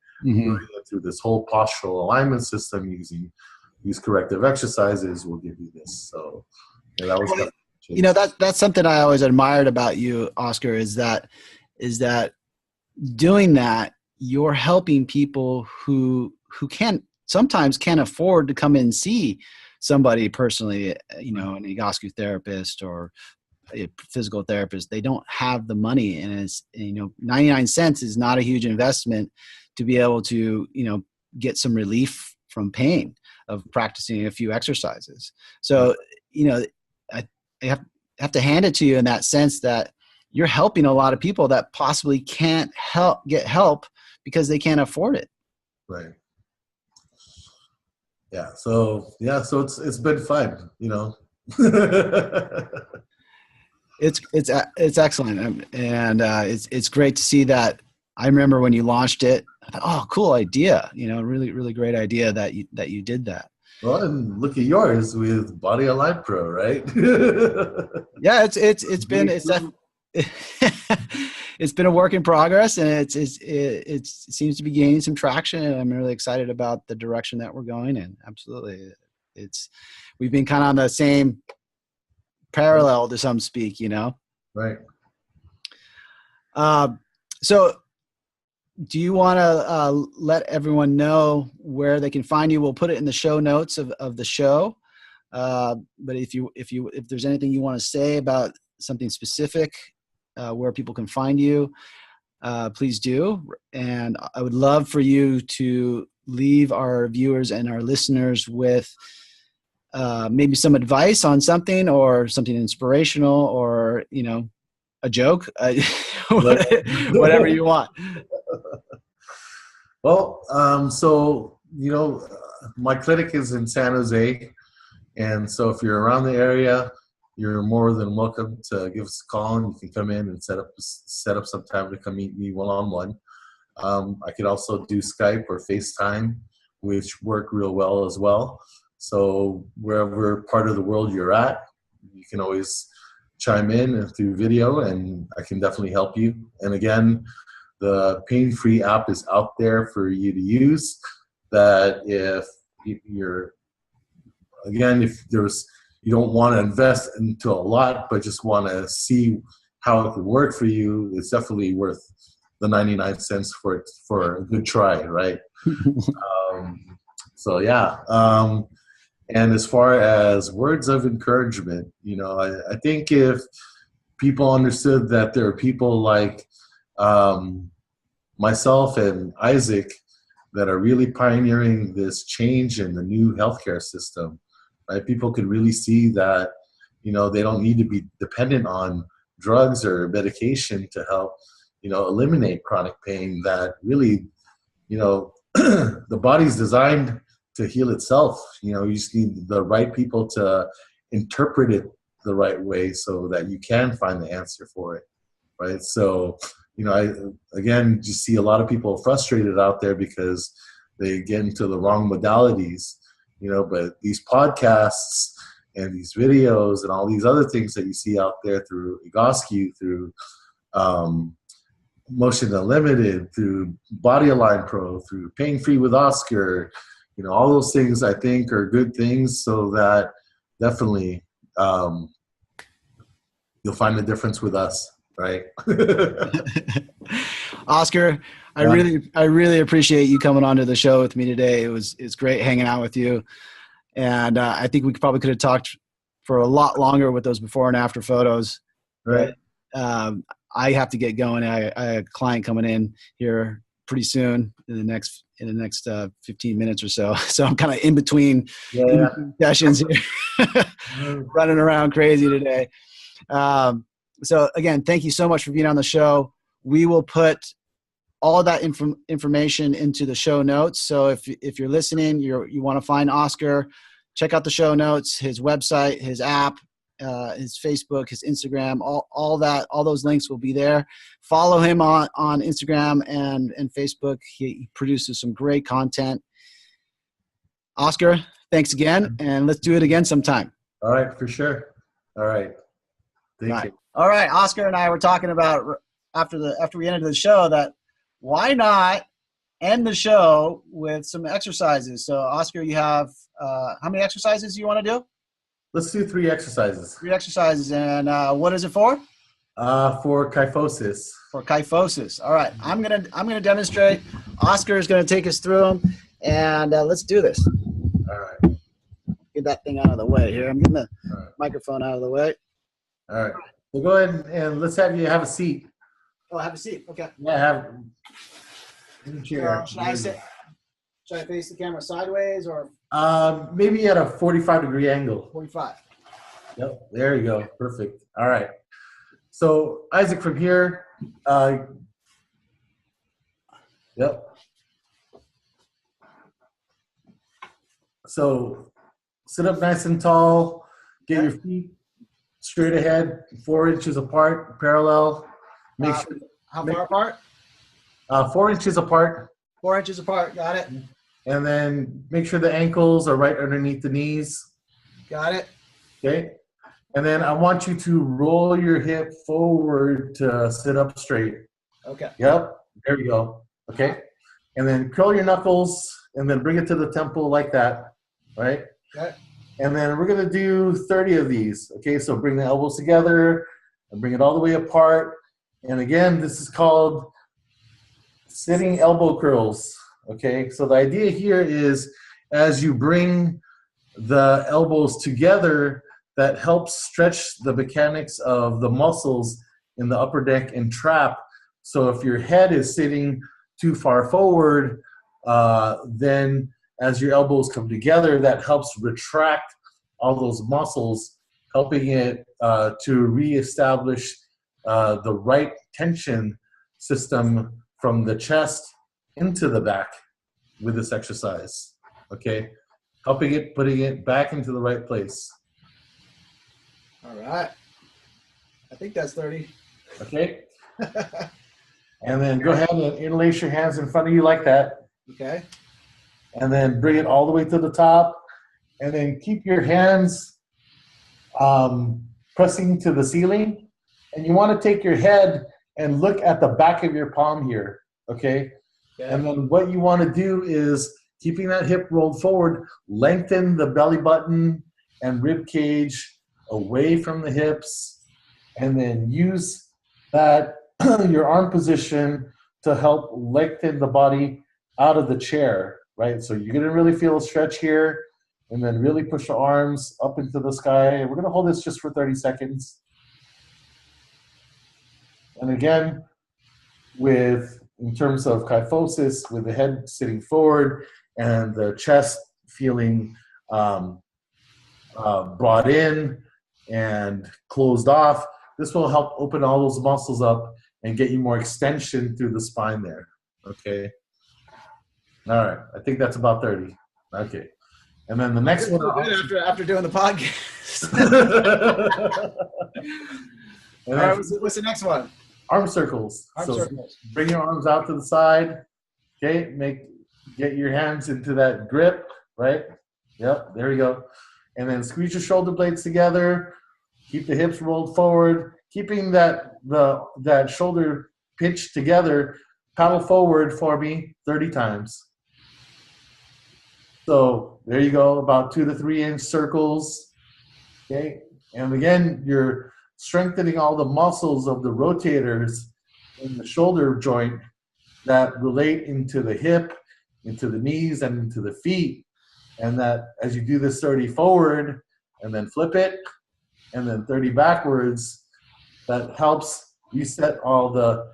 through this whole postural alignment system, use corrective exercises will give you this. So that was that's something I always admired about you, Oscar, is that doing that, you're helping people who sometimes can't afford to come in and see somebody personally, an egoscue therapist or a physical therapist. They don't have the money, and it's 99 cents is not a huge investment to be able to get some relief from pain of practicing a few exercises. So I have to hand it to you in that sense that you're helping a lot of people that possibly can't get help because they can't afford it. Right. Yeah. So it's been fun, It's excellent, and it's great to see that I remember when you launched it, I thought, oh, cool idea. Really, really great idea that you did that. Well, and look at yours with Body Align Pro, right? Yeah, it's been it's been a work in progress, and it seems to be gaining some traction, and I'm really excited about the direction that we're going in. Absolutely. We've been kind of on the same parallel to some speak, Right. So do you want to let everyone know where they can find you? We'll put it in the show notes of the show. But if there's anything you want to say about something specific, where people can find you, please do. And I would love for you to leave our viewers and our listeners with maybe some advice on something, or something inspirational, or, a joke, whatever you want. Well, so, my clinic is in San Jose. And so if you're around the area, you're more than welcome to give us a call, and you can come in and set up some time to come meet me one-on-one. I could also do Skype or FaceTime, which work real well as well. So wherever part of the world you're at, you can always chime in through video, and I can definitely help you. And again, the pain-free app is out there for you to use. That if you don't want to invest into a lot, but just want to see how it could work for you, it's definitely worth the 99 cents for a good try, right? So yeah. And as far as words of encouragement, I think if people understood that there are people like myself and Isaac that are really pioneering this change in the new healthcare system, right? People could really see that, they don't need to be dependent on drugs or medication to help, eliminate chronic pain. That really, the body's designed to heal itself. You just need the right people to interpret it the right way so that you can find the answer for it, right? So, I again just see a lot of people frustrated out there because they get into the wrong modalities, but these podcasts and these videos and all these other things that you see out there through Egoscue, through Motion Unlimited, through Body Align Pro, through Pain Free with Oscar, all those things I think are good things, so that definitely you'll find the difference with us, right? Oscar, I really appreciate you coming onto the show with me today. It's great hanging out with you, and I think we probably could have talked for a lot longer with those before and after photos. Right. But, I have to get going. I have a client coming in here pretty soon in the next 15 minutes or so. So I'm kind of in between sessions here, running around crazy today. So again, thank you so much for being on the show. We will put all of that information into the show notes. So if you're listening, you want to find Oscar, check out the show notes, his website, his app, his Facebook, his Instagram, all those links will be there. Follow him on Instagram and Facebook. He produces some great content. Oscar, thanks again, and let's do it again sometime. All right, for sure. All right. Thank you. All right, Oscar and I were talking about after we ended the show that why not end the show with some exercises. So Oscar, you have how many exercises do you want to do? Let's do 3 exercises. 3 exercises, and what is it for? For kyphosis. For kyphosis. All right, I'm gonna demonstrate. Oscar is gonna take us through them, and let's do this. All right. Get that thing out of the way here. I'm getting the microphone out of the way. All right. So go ahead and let's have you have a seat. Oh, have a seat. Okay. Yeah, have in a chair. Should I face the camera sideways or? Maybe at a 45-degree angle. 45. Yep. There you go. Perfect. All right. So Isaac, from here. Yep. So sit up nice and tall. Get your feet straight ahead, 4 inches apart, parallel. Make sure. How far apart? 4 inches apart. 4 inches apart. Got it. And then make sure the ankles are right underneath the knees. Got it. Okay. And then I want you to roll your hip forward to sit up straight. Okay. Yep. There we go. Okay. And then curl your knuckles and then bring it to the temple like that. Right? Okay. And then we're going to do 30 of these. Okay. So bring the elbows together and bring it all the way apart. And again, this is called sitting elbow curls. Okay, so the idea here is as you bring the elbows together, that helps stretch the mechanics of the muscles in the upper deck and trap. So if your head is sitting too far forward, then as your elbows come together, that helps retract all those muscles, helping it to reestablish the right tension system from the chest into the back with this exercise, okay? Helping it, putting it back into the right place. All right. I think that's 30. Okay? And then go ahead and interlace your hands in front of you like that. Okay. And then bring it all the way to the top. And then keep your hands pressing to the ceiling. And you want to take your head and look at the back of your palm here, okay? And then what you want to do is, keeping that hip rolled forward, lengthen the belly button and rib cage away from the hips, and then use that your arm position to help lengthen the body out of the chair, right? So you're going to really feel a stretch here, and then really push the arms up into the sky. We're going to hold this just for 30 seconds. And again, in terms of kyphosis, with the head sitting forward and the chest feeling brought in and closed off, this will help open all those muscles up and get you more extension through the spine there, okay? All right, I think that's about 30. Okay, and then the next one. After doing the podcast. All right, what's the next one? Arm circles. Circles. Bring your arms out to the side. Okay, get your hands into that grip, right? Yep, there we go. And then squeeze your shoulder blades together. Keep the hips rolled forward. Keeping that shoulder pinch together. Paddle forward for me 30 times. So there you go, about 2 to 3 inch circles. Okay, and again, you're strengthening all the muscles of the rotators in the shoulder joint that relate into the hip, into the knees, and into the feet. And that as you do this 30 forward and then flip it and then 30 backwards, that helps reset all the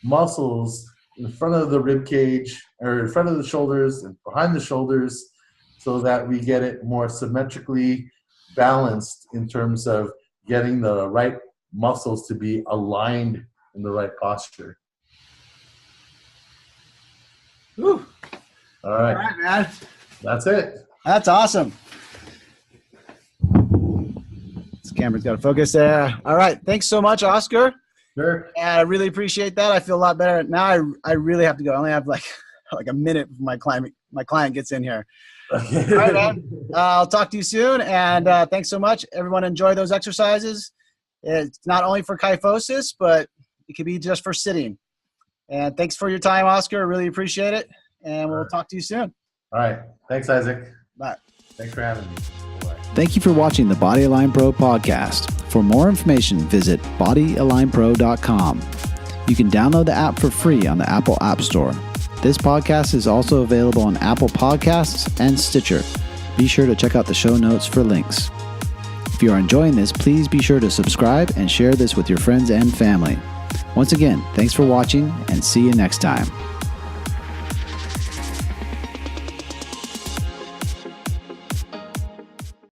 muscles in front of the rib cage, or in front of the shoulders and behind the shoulders, so that we get it more symmetrically balanced in terms of getting the right muscles to be aligned in the right posture. Whew. All right, man. That's it. That's awesome. This camera's got to focus there. All right. Thanks so much, Oscar. Sure. And I really appreciate that. I feel a lot better. Now I really have to go. I only have like a minute before my client gets in here. Okay. All right, man. I'll talk to you soon. And thanks so much. Everyone enjoy those exercises. It's not only for kyphosis, but it could be just for sitting. And thanks for your time, Oscar. I really appreciate it. And we'll talk to you soon. All right. Thanks, Isaac. Bye. Thanks for having me. Bye. Thank you for watching the Body Align Pro podcast. For more information, visit bodyalignpro.com. You can download the app for free on the Apple App Store. This podcast is also available on Apple Podcasts and Stitcher. Be sure to check out the show notes for links. If you are enjoying this, please be sure to subscribe and share this with your friends and family. Once again, thanks for watching, and see you next time.